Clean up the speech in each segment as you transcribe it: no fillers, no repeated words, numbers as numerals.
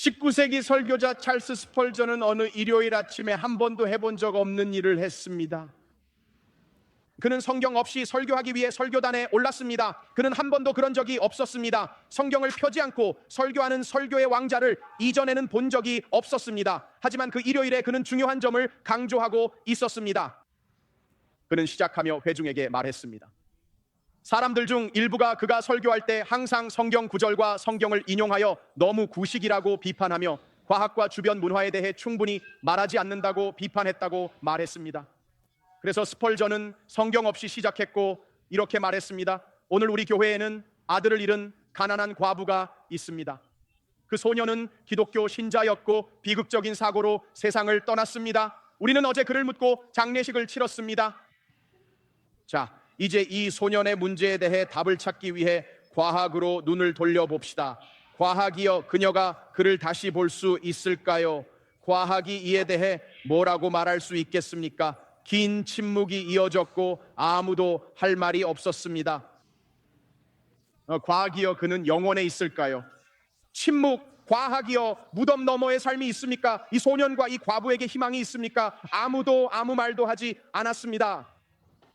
19세기 설교자 찰스 스펄전은 어느 일요일 아침에 한 번도 해본 적 없는 일을 했습니다. 그는 성경 없이 설교하기 위해 설교단에 올랐습니다. 그는 한 번도 그런 적이 없었습니다. 성경을 펴지 않고 설교하는 설교의 왕자를 이전에는 본 적이 없었습니다. 하지만 그 일요일에 그는 중요한 점을 강조하고 있었습니다. 그는 시작하며 회중에게 말했습니다. 사람들 중 일부가 그가 설교할 때 항상 성경 구절과 성경을 인용하여 너무 구식이라고 비판하며 과학과 주변 문화에 대해 충분히 말하지 않는다고 비판했다고 말했습니다. 그래서 스펄전은 성경 없이 시작했고 이렇게 말했습니다. 오늘 우리 교회에는 아들을 잃은 가난한 과부가 있습니다. 그 소녀는 기독교 신자였고 비극적인 사고로 세상을 떠났습니다. 우리는 어제 그를 묻고 장례식을 치렀습니다. 자, 이제 이 소년의 문제에 대해 답을 찾기 위해 과학으로 눈을 돌려봅시다. 과학이여, 그녀가 그를 다시 볼 수 있을까요? 과학이 이에 대해 뭐라고 말할 수 있겠습니까? 긴 침묵이 이어졌고 아무도 할 말이 없었습니다. 과학이여, 그는 영원에 있을까요? 침묵. 과학이여, 무덤 너머의 삶이 있습니까? 이 소년과 이 과부에게 희망이 있습니까? 아무도 아무 말도 하지 않았습니다.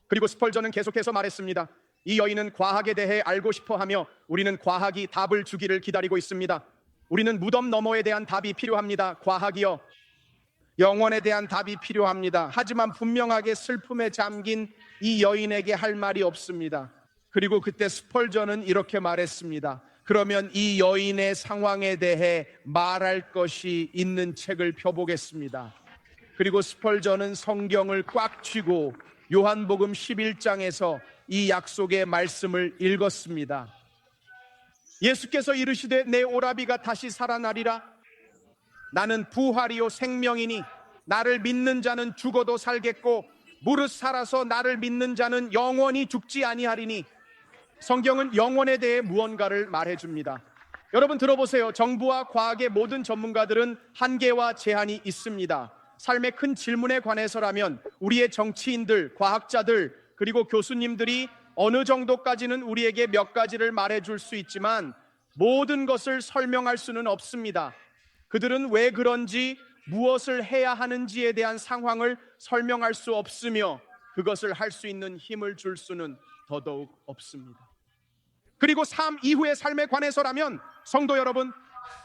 그리고 스펄전은 계속해서 말했습니다. 이 여인은 과학에 대해 알고 싶어하며 우리는 과학이 답을 주기를 기다리고 있습니다. 우리는 무덤 너머에 대한 답이 필요합니다. 과학이여, 영원에 대한 답이 필요합니다. 하지만 분명하게 슬픔에 잠긴 이 여인에게 할 말이 없습니다. 그리고 그때 스펄전은 이렇게 말했습니다. 그러면 이 여인의 상황에 대해 말할 것이 있는 책을 펴보겠습니다. 그리고 스펄전은 성경을 꽉 쥐고 요한복음 11장에서 이 약속의 말씀을 읽었습니다. 예수께서 이르시되 내 오라비가 다시 살아나리라. 나는 부활이요 생명이니 나를 믿는 자는 죽어도 살겠고 무릇 살아서 나를 믿는 자는 영원히 죽지 아니하리니. 성경은 영원에 대해 무언가를 말해줍니다. 여러분 들어보세요. 정부와 과학의 모든 전문가들은 한계와 제한이 있습니다. 삶의 큰 질문에 관해서라면 우리의 정치인들, 과학자들, 그리고 교수님들이 어느 정도까지는 우리에게 몇 가지를 말해줄 수 있지만 모든 것을 설명할 수는 없습니다. 그들은 왜 그런지, 무엇을 해야 하는지에 대한 상황을 설명할 수 없으며 그것을 할 수 있는 힘을 줄 수는 더더욱 없습니다. 그리고 삶 이후의 삶에 관해서라면 성도 여러분,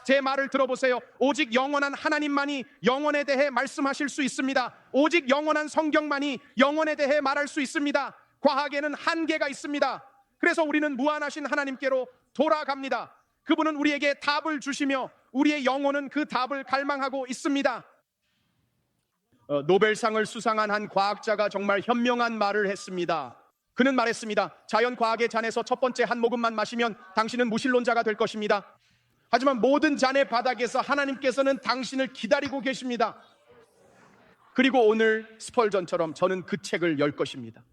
제 말을 들어보세요. 오직 영원한 하나님만이 영원에 대해 말씀하실 수 있습니다. 오직 영원한 성경만이 영원에 대해 말할 수 있습니다. 과학에는 한계가 있습니다. 그래서 우리는 무한하신 하나님께로 돌아갑니다. 그분은 우리에게 답을 주시며 우리의 영혼은 그 답을 갈망하고 있습니다. 노벨상을 수상한 한 과학자가 정말 현명한 말을 했습니다. 그는 말했습니다. 자연과학의 잔에서 첫 번째 한 모금만 마시면 당신은 무신론자가 될 것입니다. 하지만 모든 잔의 바닥에서 하나님께서는 당신을 기다리고 계십니다. 그리고 오늘 스펄전처럼 저는 그 책을 열 것입니다.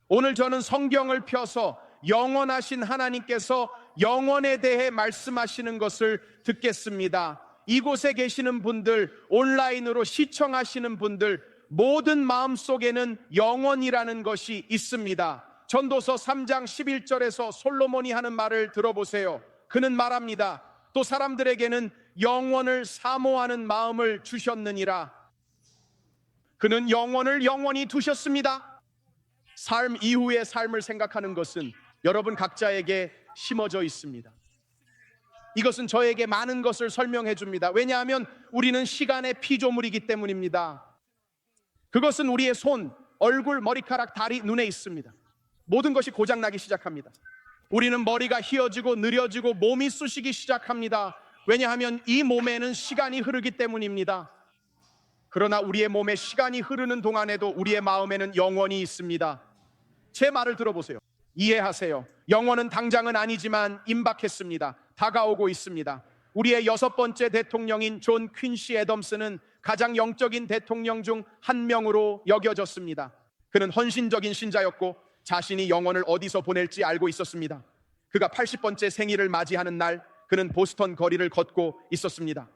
오늘 저는 성경을 펴서 영원하신 하나님께서 영원에 대해 말씀하시는 것을 듣겠습니다. 이곳에 계시는 분들, 온라인으로 시청하시는 분들, 모든 마음속에는 영원이라는 것이 있습니다. 전도서 3장 11절에서 솔로몬이 하는 말을 들어보세요. 그는 말합니다. 또 사람들에게는 영원을 사모하는 마음을 주셨느니라. 그는 영원을 영원히 두셨습니다. 삶 이후의 삶을 생각하는 것은 여러분 각자에게 심어져 있습니다. 이것은 저에게 많은 것을 설명해 줍니다. 왜냐하면 우리는 시간의 피조물이기 때문입니다. 그것은 우리의 손, 얼굴, 머리카락, 다리, 눈에 있습니다. 모든 것이 고장나기 시작합니다. 우리는 머리가 휘어지고 느려지고 몸이 쑤시기 시작합니다. 왜냐하면 이 몸에는 시간이 흐르기 때문입니다. 그러나 우리의 몸에 시간이 흐르는 동안에도 우리의 마음에는 영원이 있습니다. 제 말을 들어보세요. 이해하세요. 영원은 당장은 아니지만 임박했습니다. 다가오고 있습니다. 우리의 6번째 대통령인 존 퀸시 애덤스는 가장 영적인 대통령 중 한 명으로 여겨졌습니다. 그는 헌신적인 신자였고 자신이 영혼을 어디서 보낼지 알고 있었습니다. 그가 80번째 생일을 맞이하는 날, 그는 보스턴 거리를 걷고 있었습니다.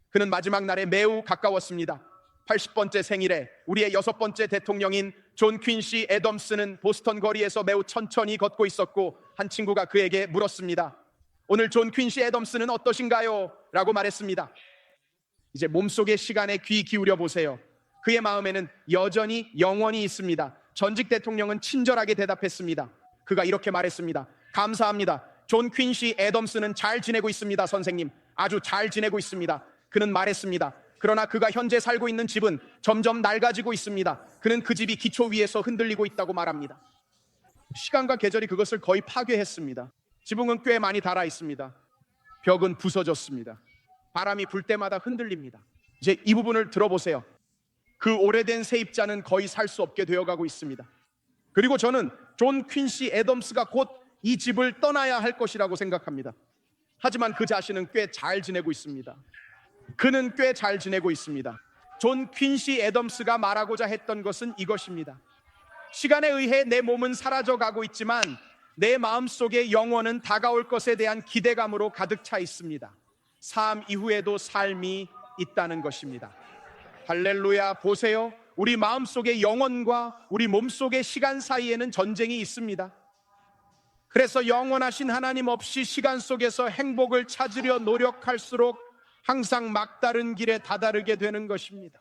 그는 마지막 날에 매우 가까웠습니다. 80번째 생일에 우리의 6번째 대통령인 존 퀸시 애덤스는 보스턴 거리에서 매우 천천히 걷고 있었고 한 친구가 그에게 물었습니다. 오늘 존 퀸시 애덤스는 어떠신가요? 라고 말했습니다. 이제 몸속의 시간에 귀 기울여 보세요. 그의 마음에는 여전히 영원히 있습니다. 전직 대통령은 친절하게 대답했습니다. 그가 이렇게 말했습니다. 감사합니다. 존 퀸시 애덤스는 잘 지내고 있습니다, 선생님. 아주 잘 지내고 있습니다. 그는 말했습니다. 그러나 그가 현재 살고 있는 집은 점점 낡아지고 있습니다. 그는 그 집이 기초 위에서 흔들리고 있다고 말합니다. 시간과 계절이 그것을 거의 파괴했습니다. 지붕은 꽤 많이 닳아 있습니다. 벽은 부서졌습니다. 바람이 불 때마다 흔들립니다. 이제 이 부분을 들어보세요. 그 오래된 세입자는 거의 살 수 없게 되어가고 있습니다. 그리고 저는 존 퀸시 애덤스가 곧 이 집을 떠나야 할 것이라고 생각합니다. 하지만 그 자신은 꽤 잘 지내고 있습니다. 그는 꽤 잘 지내고 있습니다. 존 퀸시 애덤스가 말하고자 했던 것은 이것입니다. 시간에 의해 내 몸은 사라져가고 있지만 내 마음속의 영혼은 다가올 것에 대한 기대감으로 가득 차 있습니다. 삶 이후에도 삶이 있다는 것입니다. 할렐루야. 보세요. 우리 마음속의 영혼과 우리 몸속의 시간 사이에는 전쟁이 있습니다. 그래서 영원하신 하나님 없이 시간 속에서 행복을 찾으려 노력할수록 항상 막다른 길에 다다르게 되는 것입니다.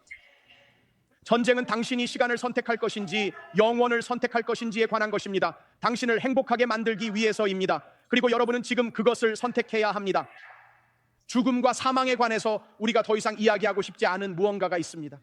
전쟁은 당신이 시간을 선택할 것인지 영원을 선택할 것인지에 관한 것입니다. 당신을 행복하게 만들기 위해서입니다. 그리고 여러분은 지금 그것을 선택해야 합니다. 죽음과 사망에 관해서 우리가 더 이상 이야기하고 싶지 않은 무언가가 있습니다.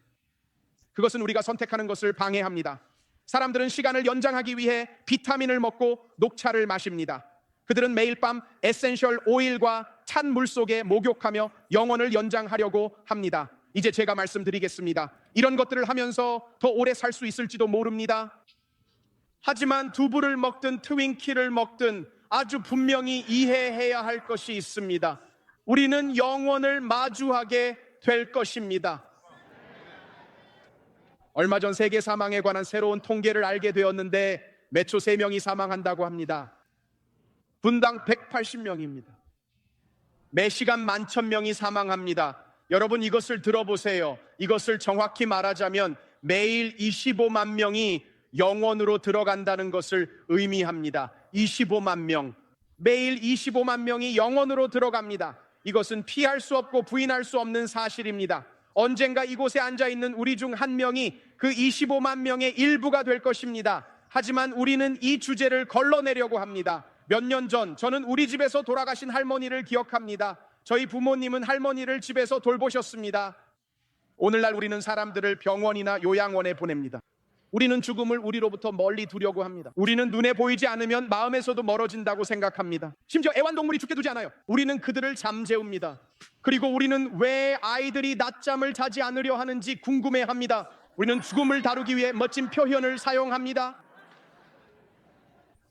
그것은 우리가 선택하는 것을 방해합니다. 사람들은 시간을 연장하기 위해 비타민을 먹고 녹차를 마십니다. 그들은 매일 밤 에센셜 오일과 찬 물 속에 목욕하며 영혼을 연장하려고 합니다. 이제 제가 말씀드리겠습니다. 이런 것들을 하면서 더 오래 살 수 있을지도 모릅니다. 하지만 두부를 먹든 트윈키를 먹든 아주 분명히 이해해야 할 것이 있습니다. 우리는 영원을 마주하게 될 것입니다. 얼마 전 세계 사망에 관한 새로운 통계를 알게 되었는데 매초 3명이 사망한다고 합니다. 분당 180명입니다. 매 시간 11,000명이 사망합니다. 여러분 이것을 들어보세요. 이것을 정확히 말하자면 매일 25만 명이 영원으로 들어간다는 것을 의미합니다. 25만 명. 매일 25만 명이 영원으로 들어갑니다. 이것은 피할 수 없고 부인할 수 없는 사실입니다. 언젠가 이곳에 앉아있는 우리 중 한 명이 그 25만 명의 일부가 될 것입니다. 하지만 우리는 이 주제를 걸러내려고 합니다. 몇 년 전 저는 우리 집에서 돌아가신 할머니를 기억합니다. 저희 부모님은 할머니를 집에서 돌보셨습니다. 오늘날 우리는 사람들을 병원이나 요양원에 보냅니다. 우리는 죽음을 우리로부터 멀리 두려고 합니다. 우리는 눈에 보이지 않으면 마음에서도 멀어진다고 생각합니다. 심지어 애완동물이 죽게 두지 않아요. 우리는 그들을 잠재웁니다. 그리고 우리는 왜 아이들이 낮잠을 자지 않으려 하는지 궁금해합니다. 우리는 죽음을 다루기 위해 멋진 표현을 사용합니다.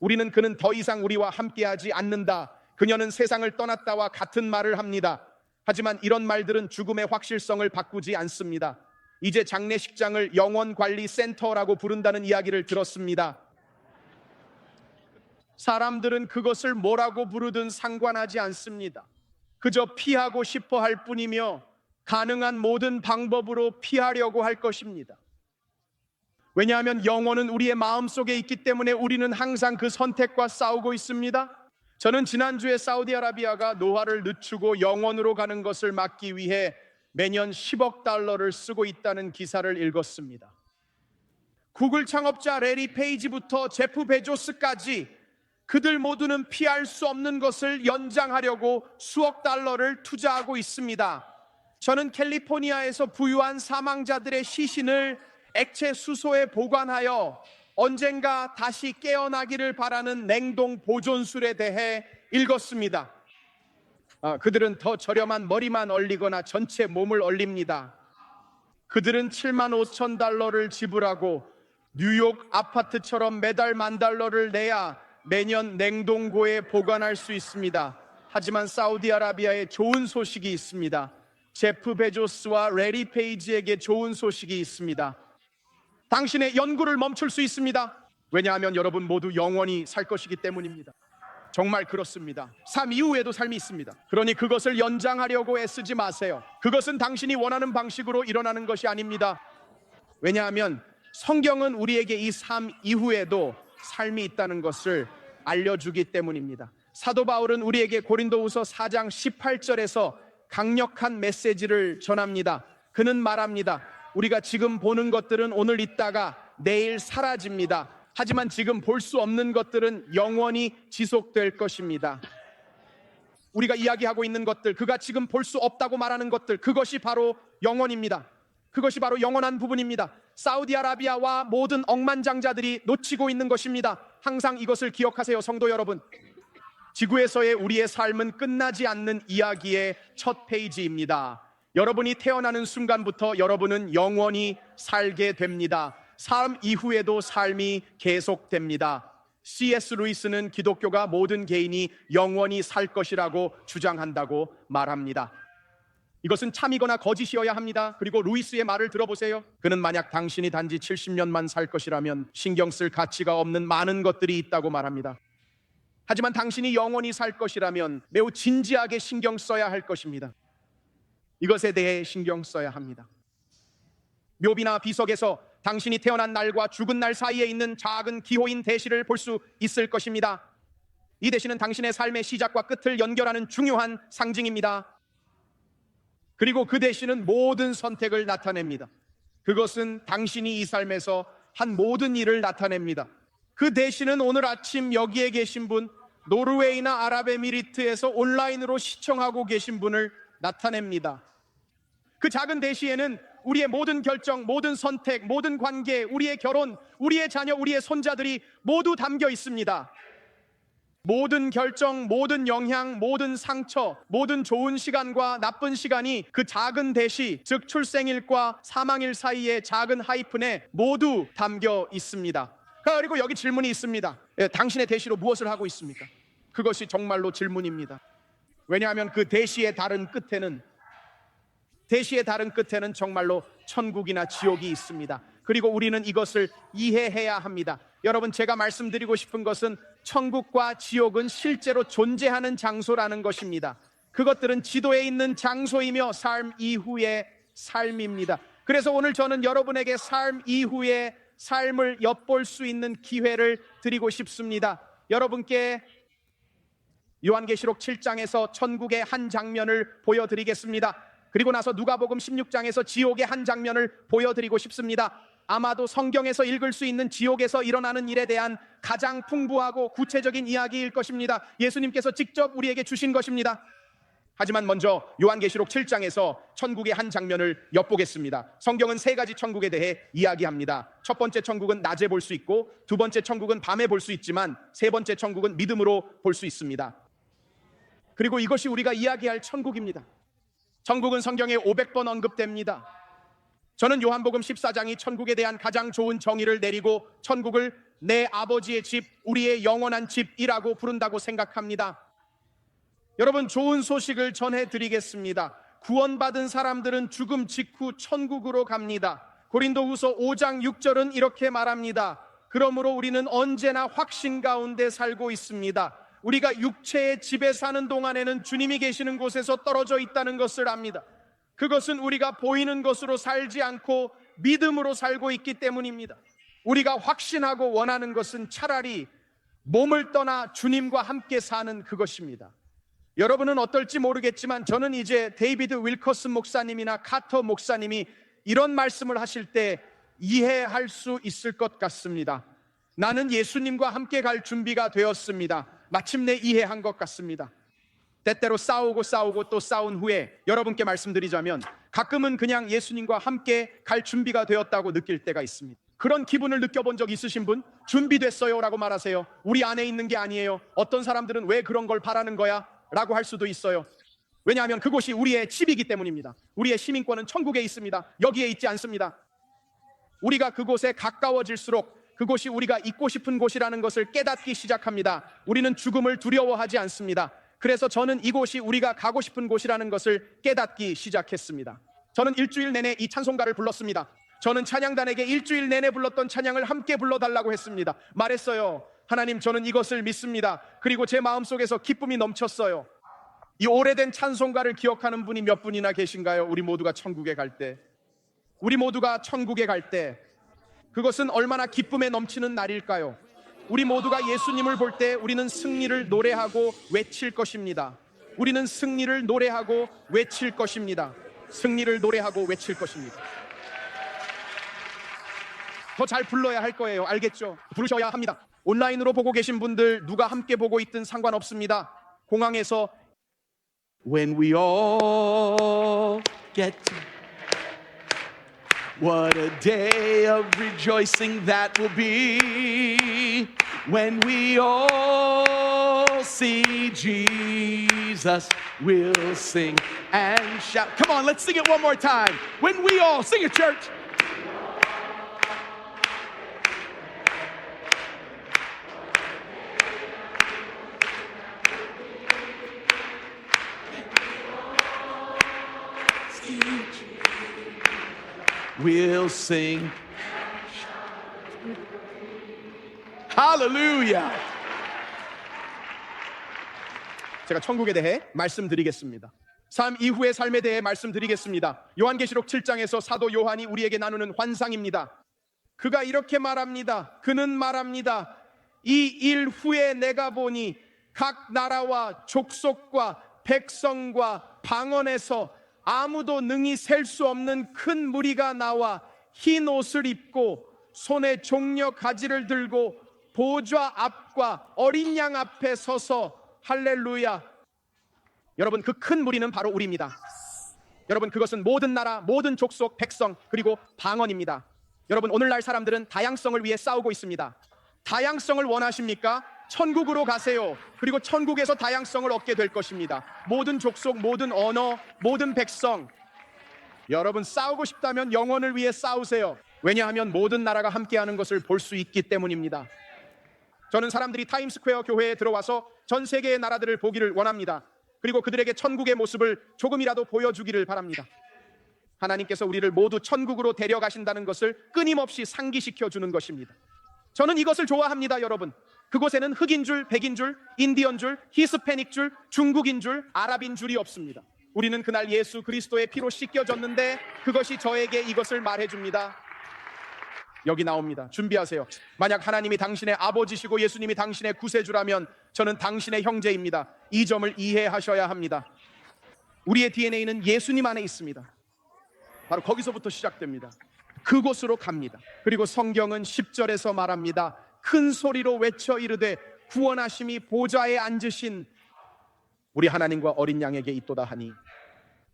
우리는 그는 더 이상 우리와 함께하지 않는다. 그녀는 세상을 떠났다와 같은 말을 합니다. 하지만 이런 말들은 죽음의 확실성을 바꾸지 않습니다. 이제 장례식장을 영혼관리센터라고 부른다는 이야기를 들었습니다. 사람들은 그것을 뭐라고 부르든 상관하지 않습니다. 그저 피하고 싶어 할 뿐이며 가능한 모든 방법으로 피하려고 할 것입니다. 왜냐하면 영혼은 우리의 마음속에 있기 때문에 우리는 항상 그 선택과 싸우고 있습니다. 저는 지난주에 사우디아라비아가 노화를 늦추고 영원으로 가는 것을 막기 위해 매년 10억 달러를 쓰고 있다는 기사를 읽었습니다. 구글 창업자 레리 페이지부터 제프 베조스까지 그들 모두는 피할 수 없는 것을 연장하려고 수억 달러를 투자하고 있습니다. 저는 캘리포니아에서 부유한 사망자들의 시신을 액체 수소에 보관하여 언젠가 다시 깨어나기를 바라는 냉동 보존술에 대해 읽었습니다. 그들은 더 저렴한 머리만 얼리거나 전체 몸을 얼립니다. 그들은 7만 5천 달러를 지불하고 뉴욕 아파트처럼 매달 10,000달러를 내야 매년 냉동고에 보관할 수 있습니다. 하지만 사우디아라비아에 좋은 소식이 있습니다. 제프 베조스와 레리 페이지에게 좋은 소식이 있습니다. 당신의 연구를 멈출 수 있습니다. 왜냐하면 여러분 모두 영원히 살 것이기 때문입니다. 정말 그렇습니다. 삶 이후에도 삶이 있습니다. 그러니 그것을 연장하려고 애쓰지 마세요. 그것은 당신이 원하는 방식으로 일어나는 것이 아닙니다. 왜냐하면 성경은 우리에게 이 삶 이후에도 삶이 있다는 것을 알려주기 때문입니다. 사도 바울은 우리에게 고린도후서 4장 18절에서 강력한 메시지를 전합니다. 그는 말합니다. 우리가 지금 보는 것들은 오늘 있다가 내일 사라집니다. 하지만 지금 볼 수 없는 것들은 영원히 지속될 것입니다. 우리가 이야기하고 있는 것들, 그가 지금 볼 수 없다고 말하는 것들, 그것이 바로 영원입니다. 그것이 바로 영원한 부분입니다. 사우디아라비아와 모든 억만장자들이 놓치고 있는 것입니다. 항상 이것을 기억하세요, 성도 여러분. 지구에서의 우리의 삶은 끝나지 않는 이야기의 첫 페이지입니다. 여러분이 태어나는 순간부터 여러분은 영원히 살게 됩니다. 삶 이후에도 삶이 계속됩니다. C.S. 루이스는 기독교가 모든 개인이 영원히 살 것이라고 주장한다고 말합니다. 이것은 참이거나 거짓이어야 합니다. 그리고 루이스의 말을 들어보세요. 그는 만약 당신이 단지 70년만 살 것이라면 신경 쓸 가치가 없는 많은 것들이 있다고 말합니다. 하지만 당신이 영원히 살 것이라면 매우 진지하게 신경 써야 할 것입니다. 이것에 대해 신경 써야 합니다. 묘비나 비석에서 당신이 태어난 날과 죽은 날 사이에 있는 작은 기호인 대시를 볼 수 있을 것입니다. 이 대시는 당신의 삶의 시작과 끝을 연결하는 중요한 상징입니다. 그리고 그 대시는 모든 선택을 나타냅니다. 그것은 당신이 이 삶에서 한 모든 일을 나타냅니다. 그 대시는 오늘 아침 여기에 계신 분, 노르웨이나 아랍에미리트에서 온라인으로 시청하고 계신 분을 나타냅니다. 그 작은 대시에는 우리의 모든 결정, 모든 선택, 모든 관계, 우리의 결혼, 우리의 자녀, 우리의 손자들이 모두 담겨 있습니다. 모든 결정, 모든 영향, 모든 상처, 모든 좋은 시간과 나쁜 시간이 그 작은 대시, 즉 출생일과 사망일 사이의 작은 하이픈에 모두 담겨 있습니다. 그리고 여기 질문이 있습니다. 당신의 대시로 무엇을 하고 있습니까? 그것이 정말로 질문입니다. 왜냐하면 그 대시의 다른 끝에는 정말로 천국이나 지옥이 있습니다. 그리고 우리는 이것을 이해해야 합니다. 여러분, 제가 말씀드리고 싶은 것은 천국과 지옥은 실제로 존재하는 장소라는 것입니다. 그것들은 지도에 있는 장소이며 삶 이후의 삶입니다. 그래서 오늘 저는 여러분에게 삶 이후의 삶을 엿볼 수 있는 기회를 드리고 싶습니다. 여러분께 요한계시록 7장에서 천국의 한 장면을 보여드리겠습니다. 그리고 나서 누가복음 16장에서 지옥의 한 장면을 보여드리고 싶습니다. 아마도 성경에서 읽을 수 있는 지옥에서 일어나는 일에 대한 가장 풍부하고 구체적인 이야기일 것입니다. 예수님께서 직접 우리에게 주신 것입니다. 하지만 먼저 요한계시록 7장에서 천국의 한 장면을 엿보겠습니다. 성경은 세 가지 천국에 대해 이야기합니다. 첫 번째 천국은 낮에 볼 수 있고, 두 번째 천국은 밤에 볼 수 있지만, 세 번째 천국은 믿음으로 볼 수 있습니다. 그리고 이것이 우리가 이야기할 천국입니다. 천국은 성경에 500번 언급됩니다. 저는 요한복음 14장이 천국에 대한 가장 좋은 정의를 내리고 천국을 내 아버지의 집, 우리의 영원한 집이라고 부른다고 생각합니다. 여러분, 좋은 소식을 전해드리겠습니다. 구원받은 사람들은 죽음 직후 천국으로 갑니다. 고린도후서 5장 6절은 이렇게 말합니다. 그러므로 우리는 언제나 확신 가운데 살고 있습니다. 우리가 육체의 집에 사는 동안에는 주님이 계시는 곳에서 떨어져 있다는 것을 압니다. 그것은 우리가 보이는 것으로 살지 않고 믿음으로 살고 있기 때문입니다. 우리가 확신하고 원하는 것은 차라리 몸을 떠나 주님과 함께 사는 그것입니다. 여러분은 어떨지 모르겠지만 저는 이제 데이비드 윌커슨 목사님이나 카터 목사님이 이런 말씀을 하실 때 이해할 수 있을 것 같습니다. 나는 예수님과 함께 갈 준비가 되었습니다. 마침내 이해한 것 같습니다. 때때로 싸우고 또 싸운 후에 여러분께 말씀드리자면 가끔은 그냥 예수님과 함께 갈 준비가 되었다고 느낄 때가 있습니다. 그런 기분을 느껴본 적 있으신 분? 준비됐어요 라고 말하세요. 우리 안에 있는 게 아니에요. 어떤 사람들은 왜 그런 걸 바라는 거야? 라고 할 수도 있어요. 왜냐하면 그곳이 우리의 집이기 때문입니다. 우리의 시민권은 천국에 있습니다. 여기에 있지 않습니다. 우리가 그곳에 가까워질수록 그곳이 우리가 있고 싶은 곳이라는 것을 깨닫기 시작합니다. 우리는 죽음을 두려워하지 않습니다. 그래서 저는 이곳이 우리가 가고 싶은 곳이라는 것을 깨닫기 시작했습니다. 저는 일주일 내내 이 찬송가를 불렀습니다. 저는 찬양단에게 일주일 내내 불렀던 찬양을 함께 불러달라고 했습니다. 말했어요. 하나님, 저는 이것을 믿습니다. 그리고 제 마음속에서 기쁨이 넘쳤어요. 이 오래된 찬송가를 기억하는 분이 몇 분이나 계신가요? 우리 모두가 천국에 갈 때, 그것은 얼마나 기쁨에 넘치는 날일까요? 우리 모두가 예수님을 볼 때 우리는 승리를 노래하고 외칠 것입니다. 우리는 승리를 노래하고 외칠 것입니다. 승리를 노래하고 외칠 것입니다. 더 잘 불러야 할 거예요. 알겠죠? 부르셔야 합니다. 온라인으로 보고 계신 분들 누가 함께 보고 있든 상관없습니다. 공항에서 When we all get to, what a day of rejoicing that will be. When we all see Jesus, we'll sing and shout. Come on, let's sing it one more time. When we all sing it, church. We'll sing. Hallelujah. 제가 천국에 대해 말씀드리겠습니다. 삶 이후의 삶에 대해 말씀드리겠습니다. 요한계시록 7장에서 사도 요한이 우리에게 나누는 환상입니다. 그가 이렇게 말합니다. 그는 말합니다. 이 일 후에 내가 보니 각 나라와 족속과 백성과 방언에서 아무도 능히 셀 수 없는 큰 무리가 나와 흰 옷을 입고 손에 종려 가지를 들고 보좌 앞과 어린 양 앞에 서서 할렐루야. 여러분, 그 큰 무리는 바로 우리입니다. 여러분, 그것은 모든 나라, 모든 족속, 백성, 그리고 방언입니다. 여러분, 오늘날 사람들은 다양성을 위해 싸우고 있습니다. 다양성을 원하십니까? 천국으로 가세요. 그리고 천국에서 다양성을 얻게 될 것입니다. 모든 족속, 모든 언어, 모든 백성. 여러분, 싸우고 싶다면 영혼을 위해 싸우세요. 왜냐하면 모든 나라가 함께하는 것을 볼 수 있기 때문입니다. 저는 사람들이 타임스퀘어 교회에 들어와서 전 세계의 나라들을 보기를 원합니다. 그리고 그들에게 천국의 모습을 조금이라도 보여주기를 바랍니다. 하나님께서 우리를 모두 천국으로 데려가신다는 것을 끊임없이 상기시켜 주는 것입니다. 저는 이것을 좋아합니다, 여러분. 그곳에는 흑인 줄, 백인 줄, 인디언 줄, 히스패닉 줄, 중국인 줄, 아랍인 줄이 없습니다. 우리는 그날 예수 그리스도의 피로 씻겨졌는데 그것이 저에게 이것을 말해줍니다. 여기 나옵니다. 준비하세요. 만약 하나님이 당신의 아버지시고 예수님이 당신의 구세주라면 저는 당신의 형제입니다. 이 점을 이해하셔야 합니다. 우리의 DNA는 예수님 안에 있습니다. 바로 거기서부터 시작됩니다. 그곳으로 갑니다. 그리고 성경은 10절에서 말합니다. 큰 소리로 외쳐 이르되 구원하심이 보좌에 앉으신 우리 하나님과 어린 양에게 있도다 하니,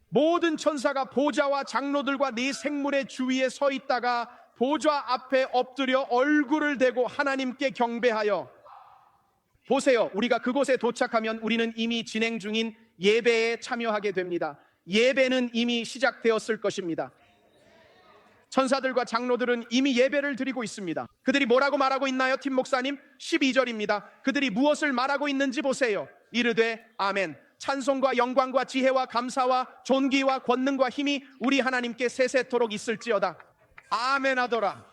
모든 천사가 보좌와 장로들과 네 생물의 주위에 서 있다가 보좌 앞에 엎드려 얼굴을 대고 하나님께 경배하여. 보세요, 우리가 그곳에 도착하면 우리는 이미 진행 중인 예배에 참여하게 됩니다. 예배는 이미 시작되었을 것입니다. 천사들과 장로들은 이미 예배를 드리고 있습니다. 그들이 뭐라고 말하고 있나요, 팀 목사님? 12절입니다. 그들이 무엇을 말하고 있는지 보세요. 이르되 아멘. 찬송과 영광과 지혜와 감사와 존귀와 권능과 힘이 우리 하나님께 세세토록 있을지어다. 아멘 하더라.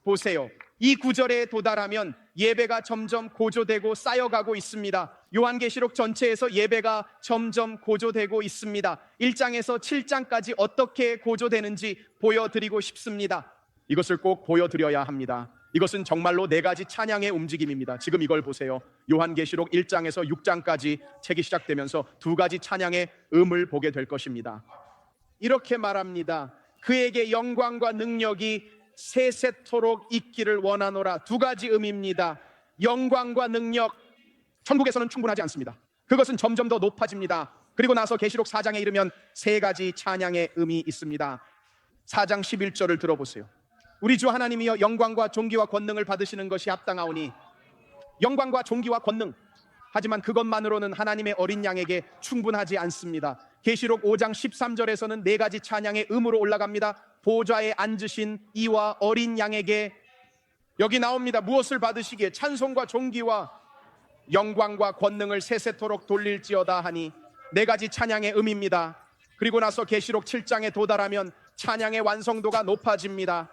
보세요, 이 구절에 도달하면 예배가 점점 고조되고 쌓여가고 있습니다. 요한계시록 전체에서 예배가 점점 고조되고 있습니다. 1장에서 7장까지 어떻게 고조되는지 보여드리고 싶습니다. 이것을 꼭 보여드려야 합니다. 이것은 정말로 네 가지 찬양의 움직임입니다. 지금 이걸 보세요. 요한계시록 1장에서 6장까지 책이 시작되면서 두 가지 찬양의 음을 보게 될 것입니다. 이렇게 말합니다. 그에게 영광과 능력이 세세토록 있기를 원하노라. 두 가지 음입니다. 영광과 능력, 천국에서는 충분하지 않습니다. 그것은 점점 더 높아집니다. 그리고 나서 계시록 4장에 이르면 세 가지 찬양의 음이 있습니다. 4장 11절을 들어보세요. 우리 주 하나님이여 영광과 존귀와 권능을 받으시는 것이 합당하오니. 영광과 존귀와 권능, 하지만 그것만으로는 하나님의 어린 양에게 충분하지 않습니다. 계시록 5장 13절에서는 네 가지 찬양의 음으로 올라갑니다. 보좌에 앉으신 이와 어린 양에게, 여기 나옵니다. 무엇을 받으시기에? 찬송과 존귀와 영광과 권능을 세세토록 돌릴지어다 하니, 네 가지 찬양의 음입니다. 그리고 나서 계시록 7장에 도달하면 찬양의 완성도가 높아집니다.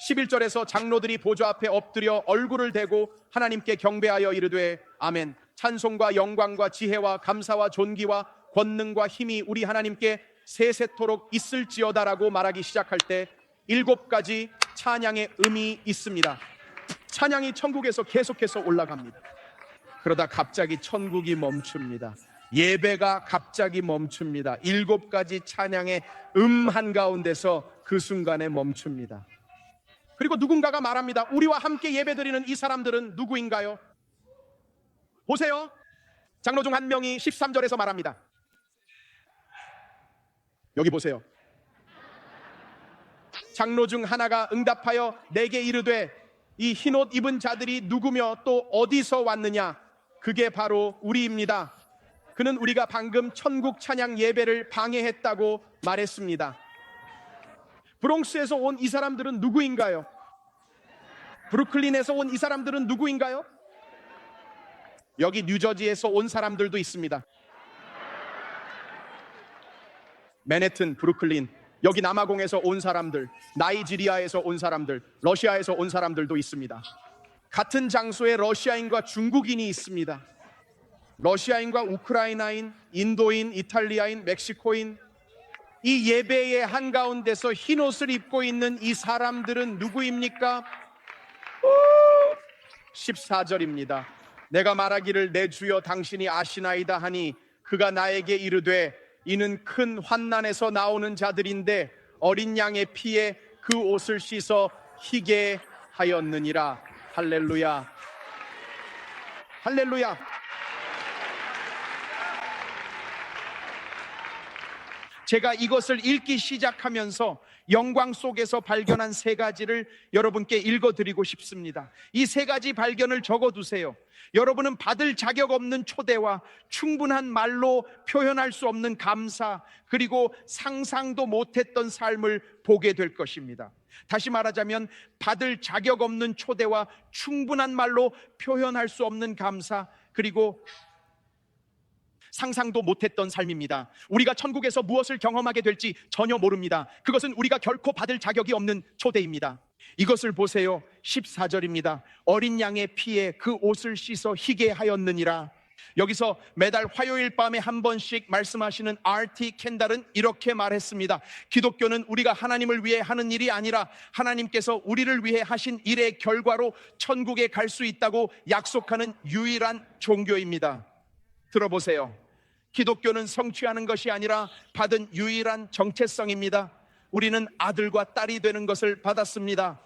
11절에서 장로들이 보좌 앞에 엎드려 얼굴을 대고 하나님께 경배하여 이르되 아멘. 찬송과 영광과 지혜와 감사와 존귀와 권능과 힘이 우리 하나님께 세세토록 있을지어다라고 말하기 시작할 때 7가지 찬양의 음이 있습니다. 찬양이 천국에서 계속해서 올라갑니다. 그러다 갑자기 천국이 멈춥니다. 예배가 갑자기 멈춥니다. 7가지 찬양의 한가운데서 그 순간에 멈춥니다. 그리고 누군가가 말합니다. 우리와 함께 예배드리는 이 사람들은 누구인가요? 보세요. 장로 중 한 명이 13절에서 말합니다. 여기 보세요. 장로 중 하나가 응답하여 내게 이르되 이 흰옷 입은 자들이 누구며 또 어디서 왔느냐? 그게 바로 우리입니다. 그는 우리가 방금 천국 찬양 예배를 방해했다고 말했습니다. 브롱스에서 온 이 사람들은 누구인가요? 브루클린에서 온 이 사람들은 누구인가요? 여기 뉴저지에서 온 사람들도 있습니다. 맨해튼, 브루클린, 여기 남아공에서 온 사람들, 나이지리아에서 온 사람들, 러시아에서 온 사람들도 있습니다. 같은 장소에 러시아인과 중국인이 있습니다. 러시아인과 우크라이나인, 인도인, 이탈리아인, 멕시코인, 이 예배의 한가운데서 흰옷을 입고 있는 이 사람들은 누구입니까? 14절입니다. 내가 말하기를 내 주여 당신이 아시나이다 하니 그가 나에게 이르되 이는 큰 환난에서 나오는 자들인데 어린 양의 피에 그 옷을 씻어 희게 하였느니라. 할렐루야, 할렐루야. 제가 이것을 읽기 시작하면서 영광 속에서 발견한 3가지를 여러분께 읽어드리고 싶습니다. 이 3가지 발견을 적어두세요. 여러분은 받을 자격 없는 초대와 충분한 말로 표현할 수 없는 감사, 그리고 상상도 못했던 삶을 보게 될 것입니다. 다시 말하자면 받을 자격 없는 초대와 충분한 말로 표현할 수 없는 감사, 그리고 상상도 못했던 삶입니다. 우리가 천국에서 무엇을 경험하게 될지 전혀 모릅니다. 그것은 우리가 결코 받을 자격이 없는 초대입니다. 이것을 보세요. 14절입니다. 어린 양의 피에 그 옷을 씻어 희게 하였느니라. 여기서 매달 화요일 밤에 한 번씩 말씀하시는 R.T. 켄달은 이렇게 말했습니다. 기독교는 우리가 하나님을 위해 하는 일이 아니라 하나님께서 우리를 위해 하신 일의 결과로 천국에 갈 수 있다고 약속하는 유일한 종교입니다. 들어보세요. 기독교는 성취하는 것이 아니라 받은 유일한 정체성입니다. 우리는 아들과 딸이 되는 것을 받았습니다.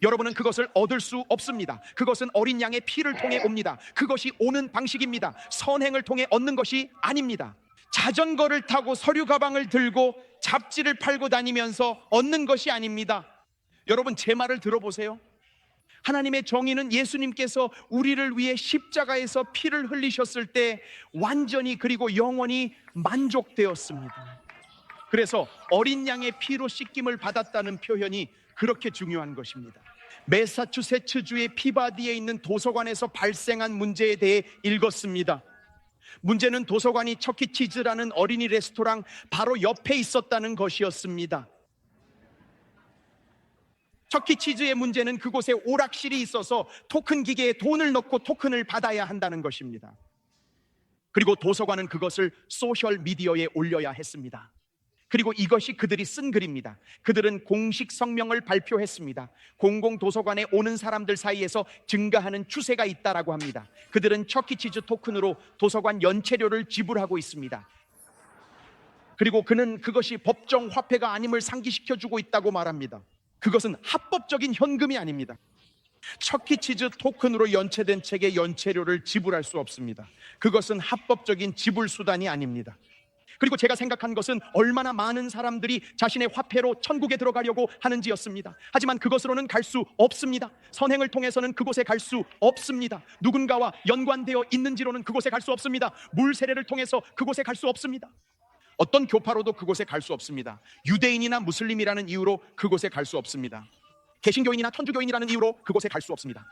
여러분은 그것을 얻을 수 없습니다. 그것은 어린 양의 피를 통해 옵니다. 그것이 오는 방식입니다. 선행을 통해 얻는 것이 아닙니다. 자전거를 타고 서류 가방을 들고 잡지를 팔고 다니면서 얻는 것이 아닙니다. 여러분, 제 말을 들어보세요. 하나님의 정의는 예수님께서 우리를 위해 십자가에서 피를 흘리셨을 때 완전히 그리고 영원히 만족되었습니다. 그래서 어린 양의 피로 씻김을 받았다는 표현이 그렇게 중요한 것입니다. 매사추세츠주의 피바디에 있는 도서관에서 발생한 문제에 대해 읽었습니다. 문제는 도서관이 척키치즈라는 어린이 레스토랑 바로 옆에 있었다는 것이었습니다. 척키치즈의 문제는 그곳에 오락실이 있어서 토큰 기계에 돈을 넣고 토큰을 받아야 한다는 것입니다. 그리고 도서관은 그것을 소셜 미디어에 올려야 했습니다. 그리고 이것이 그들이 쓴 글입니다. 그들은 공식 성명을 발표했습니다. 공공도서관에 오는 사람들 사이에서 증가하는 추세가 있다라고 합니다. 그들은 척키치즈 토큰으로 도서관 연체료를 지불하고 있습니다. 그리고 그는 그것이 법정 화폐가 아님을 상기시켜주고 있다고 말합니다. 그것은 합법적인 현금이 아닙니다. 척키치즈 토큰으로 연체된 책의 연체료를 지불할 수 없습니다. 그것은 합법적인 지불 수단이 아닙니다. 그리고 제가 생각한 것은 얼마나 많은 사람들이 자신의 화폐로 천국에 들어가려고 하는지였습니다. 하지만 그것으로는 갈 수 없습니다. 선행을 통해서는 그곳에 갈 수 없습니다. 누군가와 연관되어 있는지로는 그곳에 갈 수 없습니다. 물 세례를 통해서 그곳에 갈 수 없습니다. 어떤 교파로도 그곳에 갈 수 없습니다. 유대인이나 무슬림이라는 이유로 그곳에 갈 수 없습니다. 개신교인이나 천주교인이라는 이유로 그곳에 갈 수 없습니다.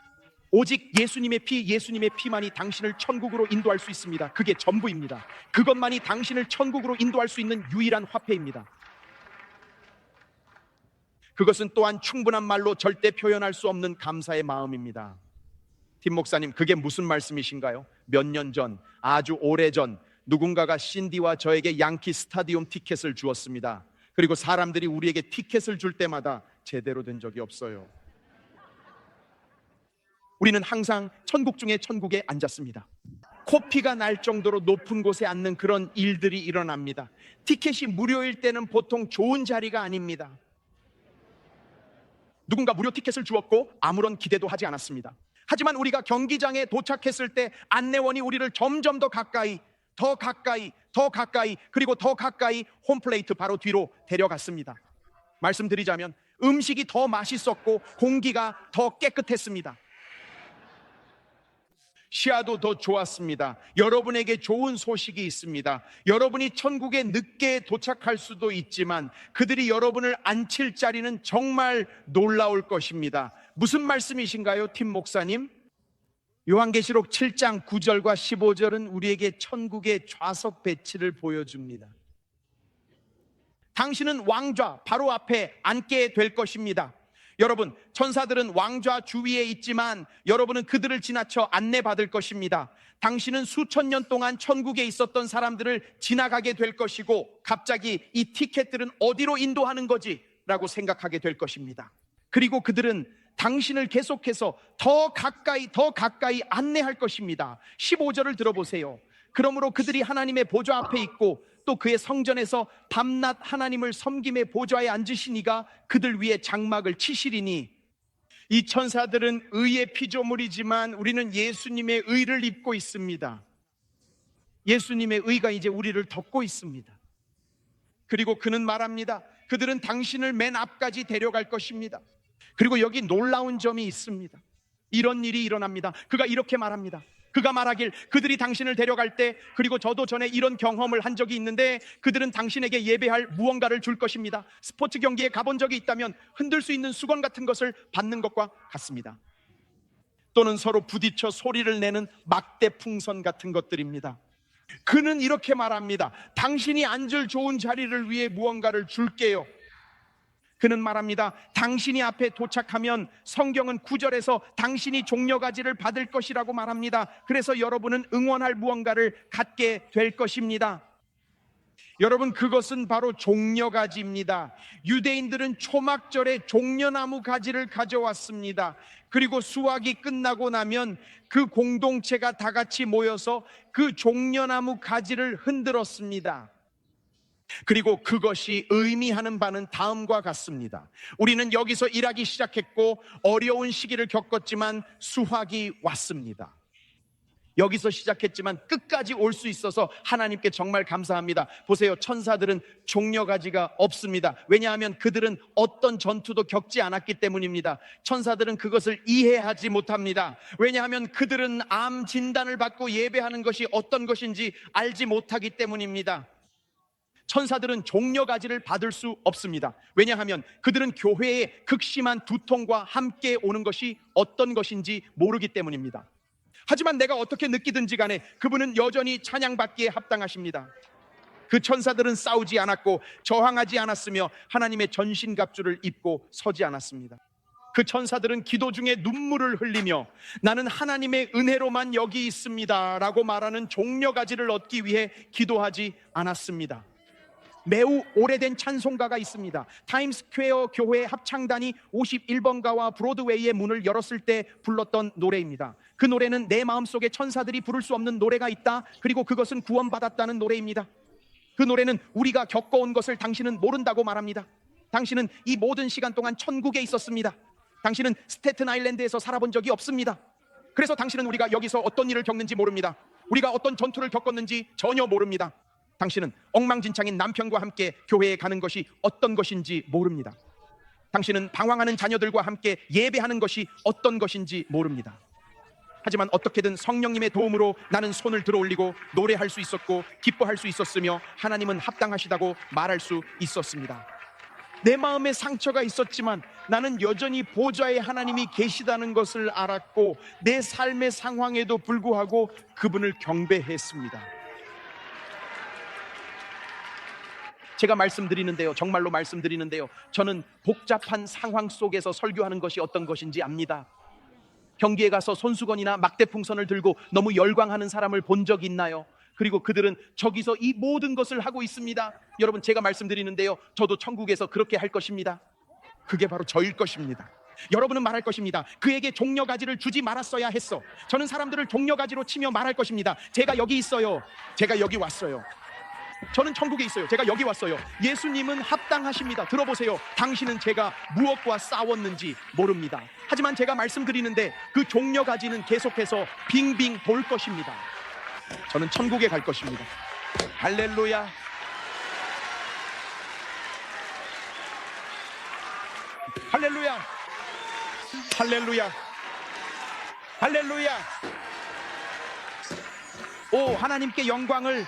오직 예수님의 피만이 당신을 천국으로 인도할 수 있습니다. 그게 전부입니다. 그것만이 당신을 천국으로 인도할 수 있는 유일한 화폐입니다. 그것은 또한 충분한 말로 절대 표현할 수 없는 감사의 마음입니다. 팀 목사님, 그게 무슨 말씀이신가요? 몇 년 전, 아주 오래전 누군가가 신디와 저에게 양키 스타디움 티켓을 주었습니다. 그리고 사람들이 우리에게 티켓을 줄 때마다 제대로 된 적이 없어요. 우리는 항상 천국 중에 천국에 앉았습니다. 코피가 날 정도로 높은 곳에 앉는 그런 일들이 일어납니다. 티켓이 무료일 때는 보통 좋은 자리가 아닙니다. 누군가 무료 티켓을 주었고 아무런 기대도 하지 않았습니다. 하지만 우리가 경기장에 도착했을 때 안내원이 우리를 점점 더 가까이, 더 가까이, 더 가까이, 그리고 더 가까이 홈플레이트 바로 뒤로 데려갔습니다. 말씀드리자면 음식이 더 맛있었고 공기가 더 깨끗했습니다. 시야도 더 좋았습니다. 여러분에게 좋은 소식이 있습니다. 여러분이 천국에 늦게 도착할 수도 있지만 그들이 여러분을 앉힐 자리는 정말 놀라울 것입니다. 무슨 말씀이신가요, 팀 목사님? 요한계시록 7장 9절과 15절은 우리에게 천국의 좌석 배치를 보여줍니다. 당신은 왕좌 바로 앞에 앉게 될 것입니다. 여러분, 천사들은 왕좌 주위에 있지만 여러분은 그들을 지나쳐 안내받을 것입니다. 당신은 수천 년 동안 천국에 있었던 사람들을 지나가게 될 것이고 갑자기 이 티켓들은 어디로 인도하는 거지? 라고 생각하게 될 것입니다. 그리고 그들은 당신을 계속해서 더 가까이 안내할 것입니다. 15절을 들어보세요. 그러므로 그들이 하나님의 보좌 앞에 있고 또 그의 성전에서 밤낮 하나님을 섬김의 보좌에 앉으시니가 그들 위에 장막을 치시리니. 이 천사들은 의의 피조물이지만 우리는 예수님의 의를 입고 있습니다. 예수님의 의가 이제 우리를 덮고 있습니다. 그리고 그는 말합니다. 그들은 당신을 맨 앞까지 데려갈 것입니다. 그리고 여기 놀라운 점이 있습니다. 이런 일이 일어납니다. 그가 이렇게 말합니다. 그가 말하길 그들이 당신을 데려갈 때, 그리고 저도 전에 이런 경험을 한 적이 있는데 그들은 당신에게 예배할 무언가를 줄 것입니다. 스포츠 경기에 가본 적이 있다면 흔들 수 있는 수건 같은 것을 받는 것과 같습니다. 또는 서로 부딪혀 소리를 내는 막대 풍선 같은 것들입니다. 그는 이렇게 말합니다. 당신이 앉을 좋은 자리를 위해 무언가를 줄게요. 그는 말합니다. 당신이 앞에 도착하면 성경은 9절에서 당신이 종려가지를 받을 것이라고 말합니다. 그래서 여러분은 응원할 무언가를 갖게 될 것입니다. 여러분, 그것은 바로 종려가지입니다. 유대인들은 초막절에 종려나무 가지를 가져왔습니다. 그리고 수확이 끝나고 나면 그 공동체가 다 같이 모여서 그 종려나무 가지를 흔들었습니다. 그리고 그것이 의미하는 바는 다음과 같습니다. 우리는 여기서 일하기 시작했고 어려운 시기를 겪었지만 수확이 왔습니다. 여기서 시작했지만 끝까지 올 수 있어서 하나님께 정말 감사합니다. 보세요, 천사들은 종려가지가 없습니다. 왜냐하면 그들은 어떤 전투도 겪지 않았기 때문입니다. 천사들은 그것을 이해하지 못합니다. 왜냐하면 그들은 암 진단을 받고 예배하는 것이 어떤 것인지 알지 못하기 때문입니다. 천사들은 종려가지를 받을 수 없습니다. 왜냐하면 그들은 교회의 극심한 두통과 함께 오는 것이 어떤 것인지 모르기 때문입니다. 하지만 내가 어떻게 느끼든지 간에 그분은 여전히 찬양받기에 합당하십니다. 그 천사들은 싸우지 않았고 저항하지 않았으며 하나님의 전신갑주를 입고 서지 않았습니다. 그 천사들은 기도 중에 눈물을 흘리며 나는 하나님의 은혜로만 여기 있습니다 라고 말하는 종려가지를 얻기 위해 기도하지 않았습니다. 매우 오래된 찬송가가 있습니다. 타임스퀘어 교회 합창단이 51번가와 브로드웨이의 문을 열었을 때 불렀던 노래입니다. 그 노래는 내 마음속에 천사들이 부를 수 없는 노래가 있다, 그리고 그것은 구원받았다는 노래입니다. 그 노래는 우리가 겪어온 것을 당신은 모른다고 말합니다. 당신은 이 모든 시간 동안 천국에 있었습니다. 당신은 스태튼 아일랜드에서 살아본 적이 없습니다. 그래서 당신은 우리가 여기서 어떤 일을 겪는지 모릅니다. 우리가 어떤 전투를 겪었는지 전혀 모릅니다. 당신은 엉망진창인 남편과 함께 교회에 가는 것이 어떤 것인지 모릅니다. 당신은 방황하는 자녀들과 함께 예배하는 것이 어떤 것인지 모릅니다. 하지만 어떻게든 성령님의 도움으로 나는 손을 들어 올리고 노래할 수 있었고 기뻐할 수 있었으며 하나님은 합당하시다고 말할 수 있었습니다. 내 마음에 상처가 있었지만 나는 여전히 보좌에 하나님이 계시다는 것을 알았고 내 삶의 상황에도 불구하고 그분을 경배했습니다. 제가 말씀드리는데요, 정말로 말씀드리는데요, 저는 복잡한 상황 속에서 설교하는 것이 어떤 것인지 압니다. 경기에 가서 손수건이나 막대풍선을 들고 너무 열광하는 사람을 본 적 있나요? 그리고 그들은 저기서 이 모든 것을 하고 있습니다. 여러분, 제가 말씀드리는데요, 저도 천국에서 그렇게 할 것입니다. 그게 바로 저일 것입니다. 여러분은 말할 것입니다. 그에게 종려가지를 주지 말았어야 했어. 저는 사람들을 종려가지로 치며 말할 것입니다. 제가 여기 있어요. 제가 여기 왔어요. 저는 천국에 있어요. 제가 여기 왔어요. 예수님은 합당하십니다. 들어보세요. 당신은 제가 무엇과 싸웠는지 모릅니다. 하지만 제가 말씀드리는데 그 종려가지는 계속해서 빙빙 돌 것입니다. 저는 천국에 갈 것입니다. 할렐루야. 할렐루야. 할렐루야. 할렐루야. 오, 하나님께 영광을.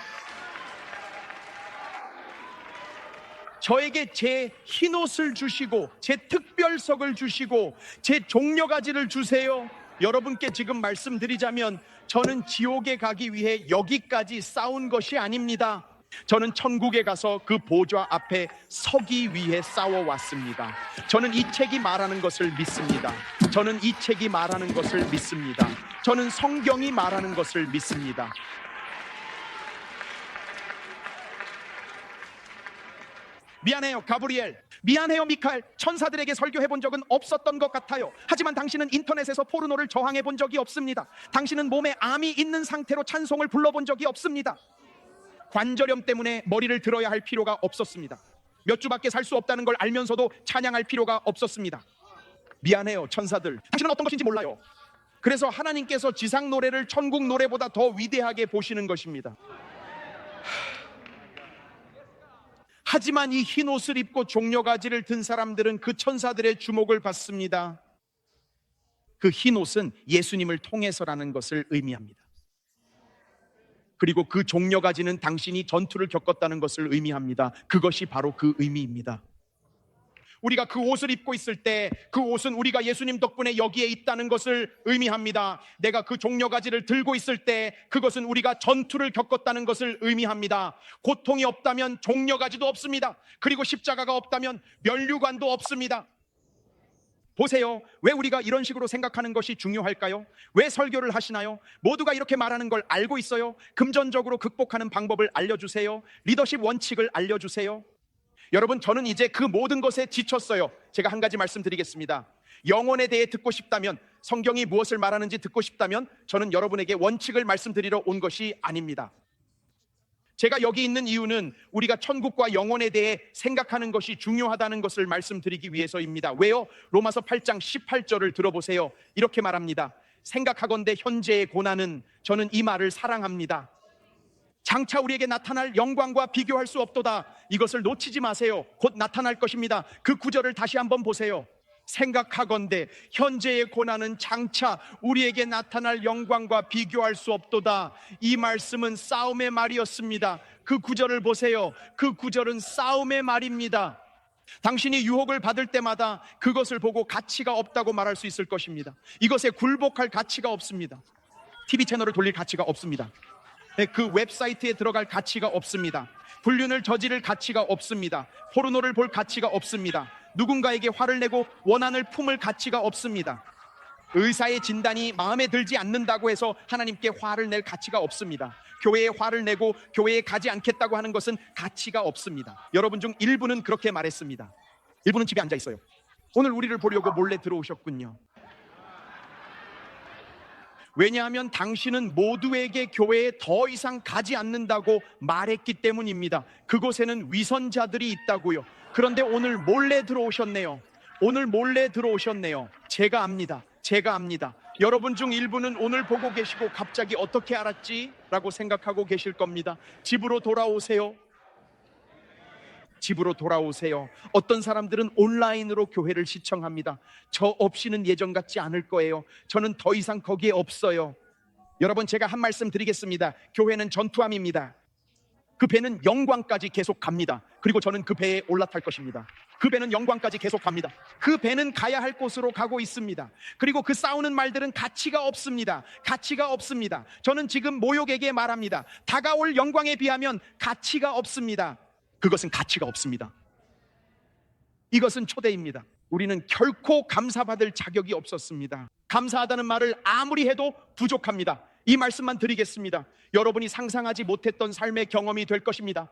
저에게 제 흰옷을 주시고 제 특별석을 주시고 제 종려가지를 주세요. 여러분께 지금 말씀드리자면 저는 지옥에 가기 위해 여기까지 싸운 것이 아닙니다. 저는 천국에 가서 그 보좌 앞에 서기 위해 싸워왔습니다. 저는 이 책이 말하는 것을 믿습니다. 저는 이 책이 말하는 것을 믿습니다. 저는 성경이 말하는 것을 믿습니다. 미안해요 가브리엘, 미안해요 미카엘, 천사들에게 설교해 본 적은 없었던 것 같아요. 하지만 당신은 인터넷에서 포르노를 저항해 본 적이 없습니다. 당신은 몸에 암이 있는 상태로 찬송을 불러본 적이 없습니다. 관절염 때문에 머리를 들어야 할 필요가 없었습니다. 몇 주밖에 살 수 없다는 걸 알면서도 찬양할 필요가 없었습니다. 미안해요 천사들, 당신은 어떤 것인지 몰라요. 그래서 하나님께서 지상 노래를 천국 노래보다 더 위대하게 보시는 것입니다. 하지만 이 흰 옷을 입고 종려가지를 든 사람들은 그 천사들의 주목을 받습니다. 그 흰 옷은 예수님을 통해서라는 것을 의미합니다. 그리고 그 종려가지는 당신이 전투를 겪었다는 것을 의미합니다. 그것이 바로 그 의미입니다. 우리가 그 옷을 입고 있을 때 그 옷은 우리가 예수님 덕분에 여기에 있다는 것을 의미합니다. 내가 그 종려가지를 들고 있을 때 그것은 우리가 전투를 겪었다는 것을 의미합니다. 고통이 없다면 종려가지도 없습니다. 그리고 십자가가 없다면 면류관도 없습니다. 보세요. 왜 우리가 이런 식으로 생각하는 것이 중요할까요? 왜 설교를 하시나요? 모두가 이렇게 말하는 걸 알고 있어요. 금전적으로 극복하는 방법을 알려주세요. 리더십 원칙을 알려주세요. 여러분, 저는 이제 그 모든 것에 지쳤어요. 제가 한 가지 말씀드리겠습니다. 영혼에 대해 듣고 싶다면, 성경이 무엇을 말하는지 듣고 싶다면 저는 여러분에게 원칙을 말씀드리러 온 것이 아닙니다. 제가 여기 있는 이유는 우리가 천국과 영혼에 대해 생각하는 것이 중요하다는 것을 말씀드리기 위해서입니다. 왜요? 로마서 8장 18절을 들어보세요. 이렇게 말합니다. 생각하건대 현재의 고난은, 저는 이 말을 사랑합니다. 장차 우리에게 나타날 영광과 비교할 수 없도다. 이것을 놓치지 마세요. 곧 나타날 것입니다. 그 구절을 다시 한번 보세요. 생각하건대 현재의 고난은 장차 우리에게 나타날 영광과 비교할 수 없도다. 이 말씀은 싸움의 말이었습니다. 그 구절을 보세요. 그 구절은 싸움의 말입니다. 당신이 유혹을 받을 때마다 그것을 보고 가치가 없다고 말할 수 있을 것입니다. 이것에 굴복할 가치가 없습니다. TV 채널을 돌릴 가치가 없습니다. 그 웹사이트에 들어갈 가치가 없습니다. 불륜을 저지를 가치가 없습니다. 포르노를 볼 가치가 없습니다. 누군가에게 화를 내고 원한을 품을 가치가 없습니다. 의사의 진단이 마음에 들지 않는다고 해서 하나님께 화를 낼 가치가 없습니다. 교회에 화를 내고 교회에 가지 않겠다고 하는 것은 가치가 없습니다. 여러분 중 일부는 그렇게 말했습니다. 일부는 집에 앉아 있어요. 오늘 우리를 보려고 몰래 들어오셨군요. 왜냐하면 당신은 모두에게 교회에 더 이상 가지 않는다고 말했기 때문입니다. 그곳에는 위선자들이 있다고요. 그런데 오늘 몰래 들어오셨네요. 오늘 몰래 들어오셨네요. 제가 압니다. 제가 압니다. 여러분 중 일부는 오늘 보고 계시고 갑자기 어떻게 알았지? 라고 생각하고 계실 겁니다. 집으로 돌아오세요. 집으로 돌아오세요. 어떤 사람들은 온라인으로 교회를 시청합니다. 저 없이는 예전 같지 않을 거예요. 저는 더 이상 거기에 없어요. 여러분, 제가 한 말씀 드리겠습니다. 교회는 전투함입니다. 그 배는 영광까지 계속 갑니다. 그리고 저는 그 배에 올라탈 것입니다. 그 배는 영광까지 계속 갑니다. 그 배는 가야 할 곳으로 가고 있습니다. 그리고 그 싸우는 말들은 가치가 없습니다. 가치가 없습니다. 저는 지금 모욕에게 말합니다. 다가올 영광에 비하면 가치가 없습니다. 그것은 가치가 없습니다. 이것은 초대입니다. 우리는 결코 감사받을 자격이 없었습니다. 감사하다는 말을 아무리 해도 부족합니다. 이 말씀만 드리겠습니다. 여러분이 상상하지 못했던 삶의 경험이 될 것입니다.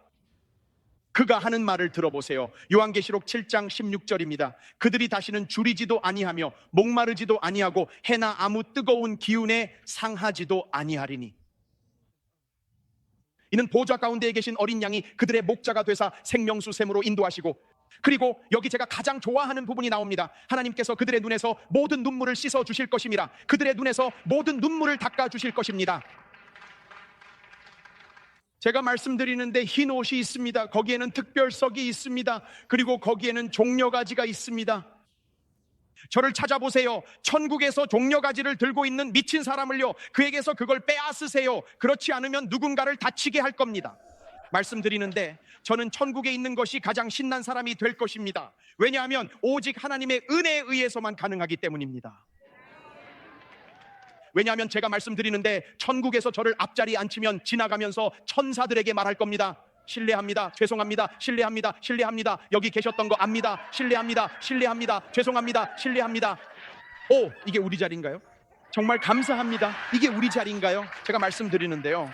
그가 하는 말을 들어보세요. 요한계시록 7장 16절입니다. 그들이 다시는 줄이지도 아니하며 목마르지도 아니하고 해나 아무 뜨거운 기운에 상하지도 아니하리니, 이는 보좌 가운데에 계신 어린 양이 그들의 목자가 되사 생명수 샘으로 인도하시고, 그리고 여기 제가 가장 좋아하는 부분이 나옵니다. 하나님께서 그들의 눈에서 모든 눈물을 씻어 주실 것입니다. 그들의 눈에서 모든 눈물을 닦아 주실 것입니다. 제가 말씀드리는데 흰 옷이 있습니다. 거기에는 특별석이 있습니다. 그리고 거기에는 종려가지가 있습니다. 저를 찾아보세요. 천국에서 종려가지를 들고 있는 미친 사람을요, 그에게서 그걸 빼앗으세요. 그렇지 않으면 누군가를 다치게 할 겁니다. 말씀드리는데 저는 천국에 있는 것이 가장 신난 사람이 될 것입니다. 왜냐하면 오직 하나님의 은혜에 의해서만 가능하기 때문입니다. 왜냐하면 제가 말씀드리는데 천국에서 저를 앞자리에 앉히면 지나가면서 천사들에게 말할 겁니다. 실례합니다. 죄송합니다. 실례합니다. 실례합니다. 여기 계셨던 거 압니다. 실례합니다. 실례합니다. 죄송합니다. 실례합니다. 오, 이게 우리 자리인가요? 정말 감사합니다. 이게 우리 자리인가요? 제가 말씀드리는데요,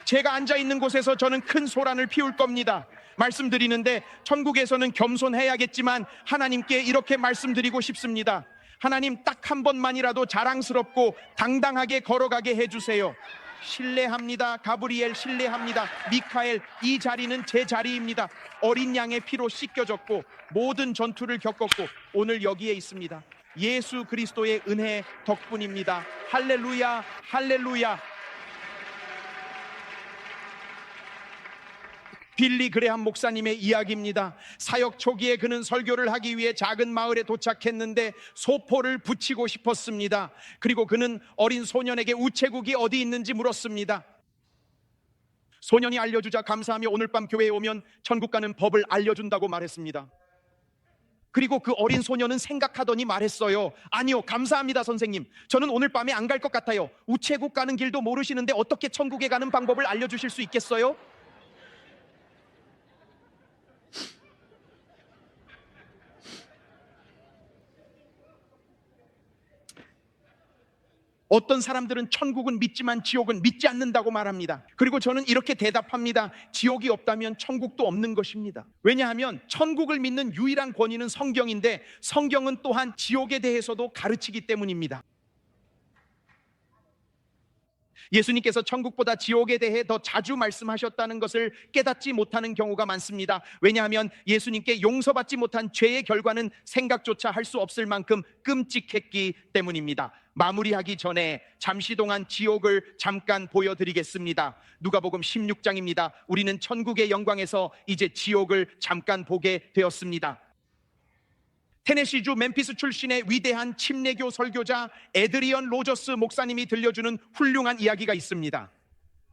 제가 앉아있는 곳에서 저는 큰 소란을 피울 겁니다. 말씀드리는데 천국에서는 겸손해야겠지만 하나님께 이렇게 말씀드리고 싶습니다. 하나님, 딱 한 번만이라도 자랑스럽고 당당하게 걸어가게 해주세요. 신뢰합니다. 가브리엘 신뢰합니다. 미카엘, 이 자리는 제 자리입니다. 어린 양의 피로 씻겨졌고 모든 전투를 겪었고 오늘 여기에 있습니다. 예수 그리스도의 은혜 덕분입니다. 할렐루야, 할렐루야. 빌리 그레함 목사님의 이야기입니다. 사역 초기에 그는 설교를 하기 위해 작은 마을에 도착했는데 소포를 붙이고 싶었습니다. 그리고 그는 어린 소년에게 우체국이 어디 있는지 물었습니다. 소년이 알려주자 감사하며 오늘 밤 교회에 오면 천국 가는 법을 알려준다고 말했습니다. 그리고 그 어린 소년은 생각하더니 말했어요. 아니요, 감사합니다 선생님. 저는 오늘 밤에 안 갈 것 같아요. 우체국 가는 길도 모르시는데 어떻게 천국에 가는 방법을 알려주실 수 있겠어요? 어떤 사람들은 천국은 믿지만 지옥은 믿지 않는다고 말합니다. 그리고 저는 이렇게 대답합니다. 지옥이 없다면 천국도 없는 것입니다. 왜냐하면 천국을 믿는 유일한 권위는 성경인데 성경은 또한 지옥에 대해서도 가르치기 때문입니다. 예수님께서 천국보다 지옥에 대해 더 자주 말씀하셨다는 것을 깨닫지 못하는 경우가 많습니다. 왜냐하면 예수님께 용서받지 못한 죄의 결과는 생각조차 할 수 없을 만큼 끔찍했기 때문입니다. 마무리하기 전에 잠시 동안 지옥을 잠깐 보여드리겠습니다. 누가복음 16장입니다. 우리는 천국의 영광에서 이제 지옥을 잠깐 보게 되었습니다. 테네시주 멤피스 출신의 위대한 침례교 설교자 에드리언 로저스 목사님이 들려주는 훌륭한 이야기가 있습니다.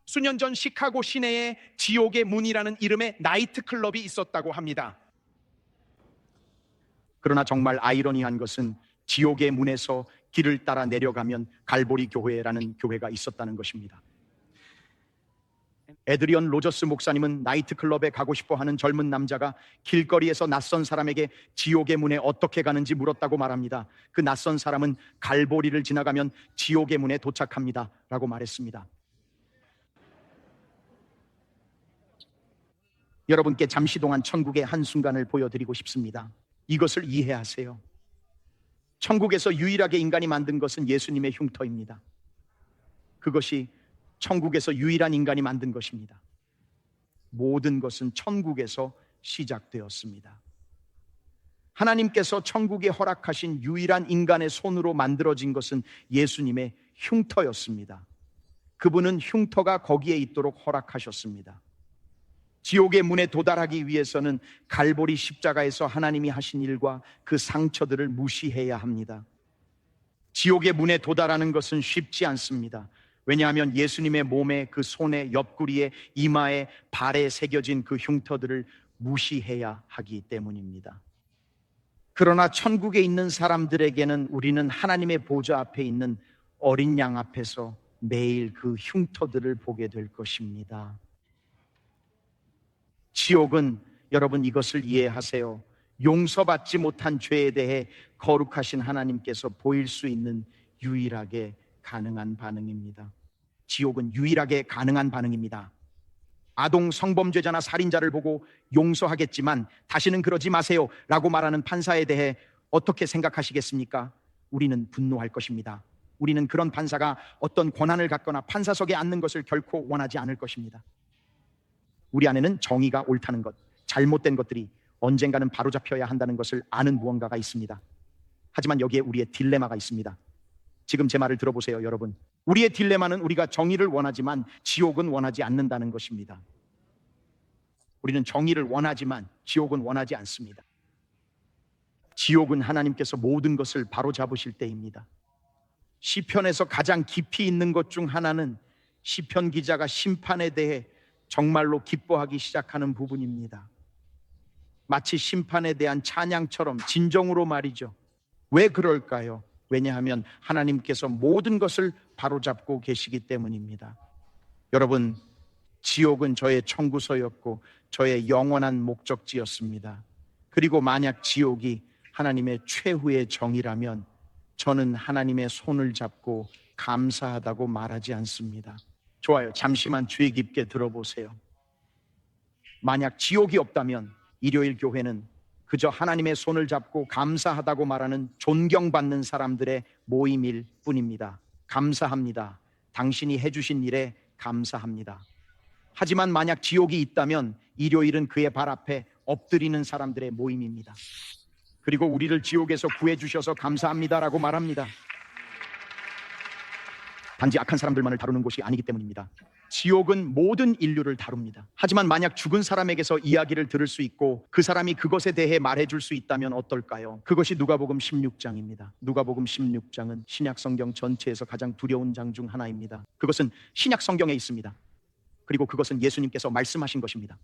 수년 전 시카고 시내에 지옥의 문이라는 이름의 나이트클럽이 있었다고 합니다. 그러나 정말 아이러니한 것은 지옥의 문에서 길을 따라 내려가면 갈보리 교회라는 교회가 있었다는 것입니다. 에드리언 로저스 목사님은 나이트클럽에 가고 싶어하는 젊은 남자가 길거리에서 낯선 사람에게 지옥의 문에 어떻게 가는지 물었다고 말합니다. 그 낯선 사람은 갈보리를 지나가면 지옥의 문에 도착합니다 라고 말했습니다. 여러분께 잠시 동안 천국의 한순간을 보여드리고 싶습니다. 이것을 이해하세요. 천국에서 유일하게 인간이 만든 것은 예수님의 흉터입니다. 그것이 천국에서 유일한 인간이 만든 것입니다. 모든 것은 천국에서 시작되었습니다. 하나님께서 천국에 허락하신 유일한 인간의 손으로 만들어진 것은 예수님의 흉터였습니다. 그분은 흉터가 거기에 있도록 허락하셨습니다. 지옥의 문에 도달하기 위해서는 갈보리 십자가에서 하나님이 하신 일과 그 상처들을 무시해야 합니다. 지옥의 문에 도달하는 것은 쉽지 않습니다. 왜냐하면 예수님의 몸에, 그 손에, 옆구리에, 이마에, 발에 새겨진 그 흉터들을 무시해야 하기 때문입니다. 그러나 천국에 있는 사람들에게는 우리는 하나님의 보좌 앞에 있는 어린 양 앞에서 매일 그 흉터들을 보게 될 것입니다. 지옥은, 여러분 이것을 이해하세요, 용서받지 못한 죄에 대해 거룩하신 하나님께서 보일 수 있는 유일하게 가능한 반응입니다. 지옥은 유일하게 가능한 반응입니다. 아동 성범죄자나 살인자를 보고 용서하겠지만 다시는 그러지 마세요 라고 말하는 판사에 대해 어떻게 생각하시겠습니까? 우리는 분노할 것입니다. 우리는 그런 판사가 어떤 권한을 갖거나 판사석에 앉는 것을 결코 원하지 않을 것입니다. 우리 안에는 정의가 옳다는 것, 잘못된 것들이 언젠가는 바로잡혀야 한다는 것을 아는 무언가가 있습니다. 하지만 여기에 우리의 딜레마가 있습니다. 지금 제 말을 들어보세요, 여러분. 우리의 딜레마는 우리가 정의를 원하지만 지옥은 원하지 않는다는 것입니다. 우리는 정의를 원하지만 지옥은 원하지 않습니다. 지옥은 하나님께서 모든 것을 바로잡으실 때입니다. 시편에서 가장 깊이 있는 것 중 하나는 시편 기자가 심판에 대해 정말로 기뻐하기 시작하는 부분입니다. 마치 심판에 대한 찬양처럼 진정으로 말이죠. 왜 그럴까요? 왜냐하면 하나님께서 모든 것을 바로잡고 계시기 때문입니다. 여러분, 지옥은 저의 청구서였고 저의 영원한 목적지였습니다. 그리고 만약 지옥이 하나님의 최후의 정의라면 저는 하나님의 손을 잡고 감사하다고 말하지 않습니다. 좋아요. 잠시만 주의 깊게 들어보세요. 만약 지옥이 없다면 일요일 교회는 그저 하나님의 손을 잡고 감사하다고 말하는 존경받는 사람들의 모임일 뿐입니다. 감사합니다. 당신이 해주신 일에 감사합니다. 하지만 만약 지옥이 있다면 일요일은 그의 발 앞에 엎드리는 사람들의 모임입니다. 그리고 우리를 지옥에서 구해주셔서 감사합니다라고 말합니다. 단지 악한 사람들만을 다루는 곳이 아니기 때문입니다. 지옥은 모든 인류를 다룹니다. 하지만 만약 죽은 사람에게서 이야기를 들을 수 있고 그 사람이 그것에 대해 말해줄 수 있다면 어떨까요? 그것이 누가복음 16장입니다. 누가복음 16장은 신약 성경 전체에서 가장 두려운 장 중 하나입니다. 그것은 신약 성경에 있습니다. 그리고 그것은 예수님께서 말씀하신 것입니다.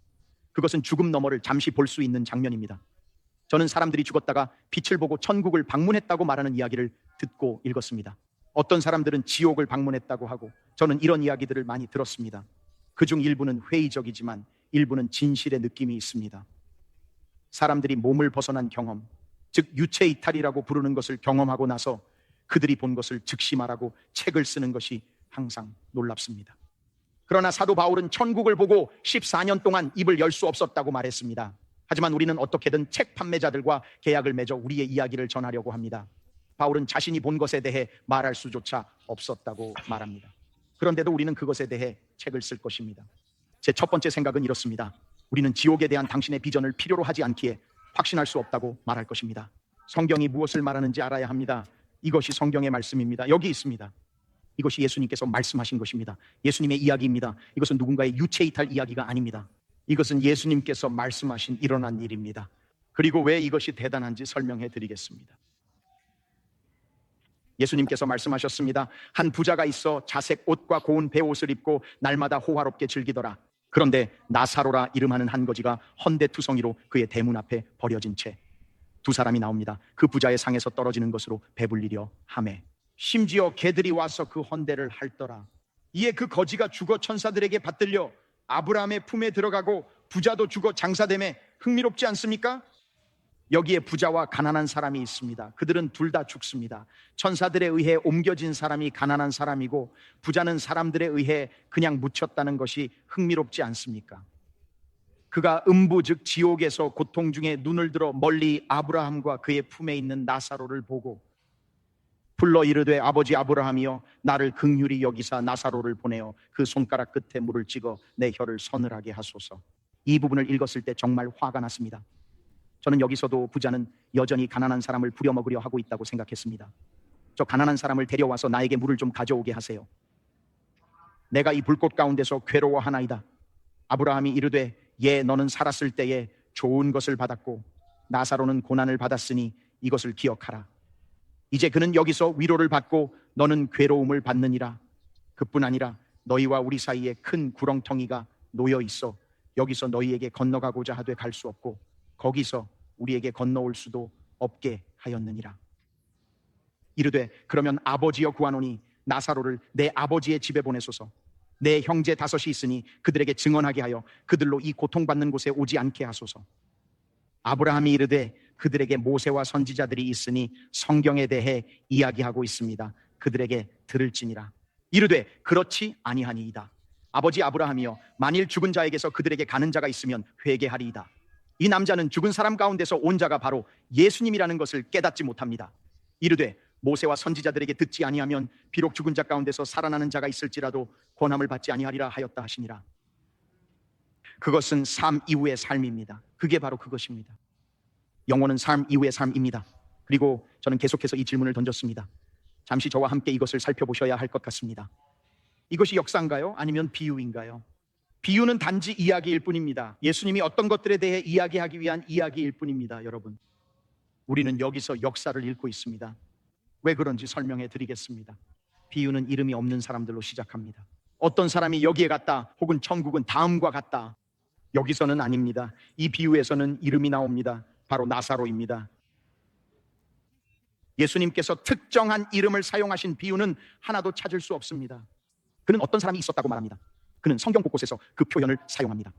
그것은 죽음 너머를 잠시 볼 수 있는 장면입니다. 저는 사람들이 죽었다가 빛을 보고 천국을 방문했다고 말하는 이야기를 듣고 읽었습니다. 어떤 사람들은 지옥을 방문했다고 하고 저는 이런 이야기들을 많이 들었습니다. 그중 일부는 회의적이지만 일부는 진실의 느낌이 있습니다. 사람들이 몸을 벗어난 경험, 즉 유체 이탈이라고 부르는 것을 경험하고 나서 그들이 본 것을 즉시 말하고 책을 쓰는 것이 항상 놀랍습니다. 그러나 사도 바울은 천국을 보고 14년 동안 입을 열 수 없었다고 말했습니다. 하지만 우리는 어떻게든 책 판매자들과 계약을 맺어 우리의 이야기를 전하려고 합니다. 바울은 자신이 본 것에 대해 말할 수조차 없었다고 말합니다. 그런데도 우리는 그것에 대해 책을 쓸 것입니다. 제 첫 번째 생각은 이렇습니다. 우리는 지옥에 대한 당신의 비전을 필요로 하지 않기에 확신할 수 없다고 말할 것입니다. 성경이 무엇을 말하는지 알아야 합니다. 이것이 성경의 말씀입니다. 여기 있습니다. 이것이 예수님께서 말씀하신 것입니다. 예수님의 이야기입니다. 이것은 누군가의 유체 이탈 이야기가 아닙니다. 이것은 예수님께서 말씀하신 일어난 일입니다. 그리고 왜 이것이 대단한지 설명해 드리겠습니다. 예수님께서 말씀하셨습니다. 한 부자가 있어 자색 옷과 고운 베옷을 입고 날마다 호화롭게 즐기더라. 그런데 나사로라 이름하는 한 거지가 헌데투성이로 그의 대문 앞에 버려진 채 두 사람이 나옵니다. 그 부자의 상에서 떨어지는 것으로 배불리려 하매 심지어 개들이 와서 그 헌데를 핥더라. 이에 그 거지가 죽어 천사들에게 받들려 아브라함의 품에 들어가고 부자도 죽어 장사됨에 흥미롭지 않습니까? 여기에 부자와 가난한 사람이 있습니다. 그들은 둘 다 죽습니다. 천사들에 의해 옮겨진 사람이 가난한 사람이고 부자는 사람들에 의해 그냥 묻혔다는 것이 흥미롭지 않습니까? 그가 음부 즉 지옥에서 고통 중에 눈을 들어 멀리 아브라함과 그의 품에 있는 나사로를 보고 불러 이르되 아버지 아브라함이여 나를 긍휼히 여기사 나사로를 보내어 그 손가락 끝에 물을 찍어 내 혀를 서늘하게 하소서. 이 부분을 읽었을 때 정말 화가 났습니다. 저는 여기서도 부자는 여전히 가난한 사람을 부려먹으려 하고 있다고 생각했습니다. 저 가난한 사람을 데려와서 나에게 물을 좀 가져오게 하세요. 내가 이 불꽃 가운데서 괴로워하나이다. 아브라함이 이르되 예 너는 살았을 때에 좋은 것을 받았고 나사로는 고난을 받았으니 이것을 기억하라. 이제 그는 여기서 위로를 받고 너는 괴로움을 받느니라. 그뿐 아니라 너희와 우리 사이에 큰 구렁텅이가 놓여 있어 여기서 너희에게 건너가고자 하되 갈 수 없고 거기서 우리에게 건너올 수도 없게 하였느니라. 이르되 그러면 아버지여 구하노니 나사로를 내 아버지의 집에 보내소서. 내 형제 5이 있으니 그들에게 증언하게 하여 그들로 이 고통받는 곳에 오지 않게 하소서. 아브라함이 이르되 그들에게 모세와 선지자들이 있으니 성경에 대해 이야기하고 있습니다. 그들에게 들을지니라. 이르되 그렇지 아니하니이다. 아버지 아브라함이여, 만일 죽은 자에게서 그들에게 가는 자가 있으면 회개하리이다. 이 남자는 죽은 사람 가운데서 온 자가 바로 예수님이라는 것을 깨닫지 못합니다. 이르되 모세와 선지자들에게 듣지 아니하면 비록 죽은 자 가운데서 살아나는 자가 있을지라도 권함을 받지 아니하리라 하였다 하시니라. 그것은 삶 이후의 삶입니다. 그게 바로 그것입니다. 영혼은 삶 이후의 삶입니다. 그리고 저는 계속해서 이 질문을 던졌습니다. 잠시 저와 함께 이것을 살펴보셔야 할 것 같습니다. 이것이 역사인가요? 아니면 비유인가요? 비유는 단지 이야기일 뿐입니다. 예수님이 어떤 것들에 대해 이야기하기 위한 이야기일 뿐입니다. 여러분, 우리는 여기서 역사를 읽고 있습니다. 왜 그런지 설명해 드리겠습니다. 비유는 이름이 없는 사람들로 시작합니다. 어떤 사람이 여기에 갔다, 혹은 천국은 다음과 같다. 여기서는 아닙니다. 이 비유에서는 이름이 나옵니다. 바로 나사로입니다. 예수님께서 특정한 이름을 사용하신 비유는 하나도 찾을 수 없습니다. 그는 어떤 사람이 있었다고 말합니다. 그는 성경 곳곳에서 그 표현을 사용합니다.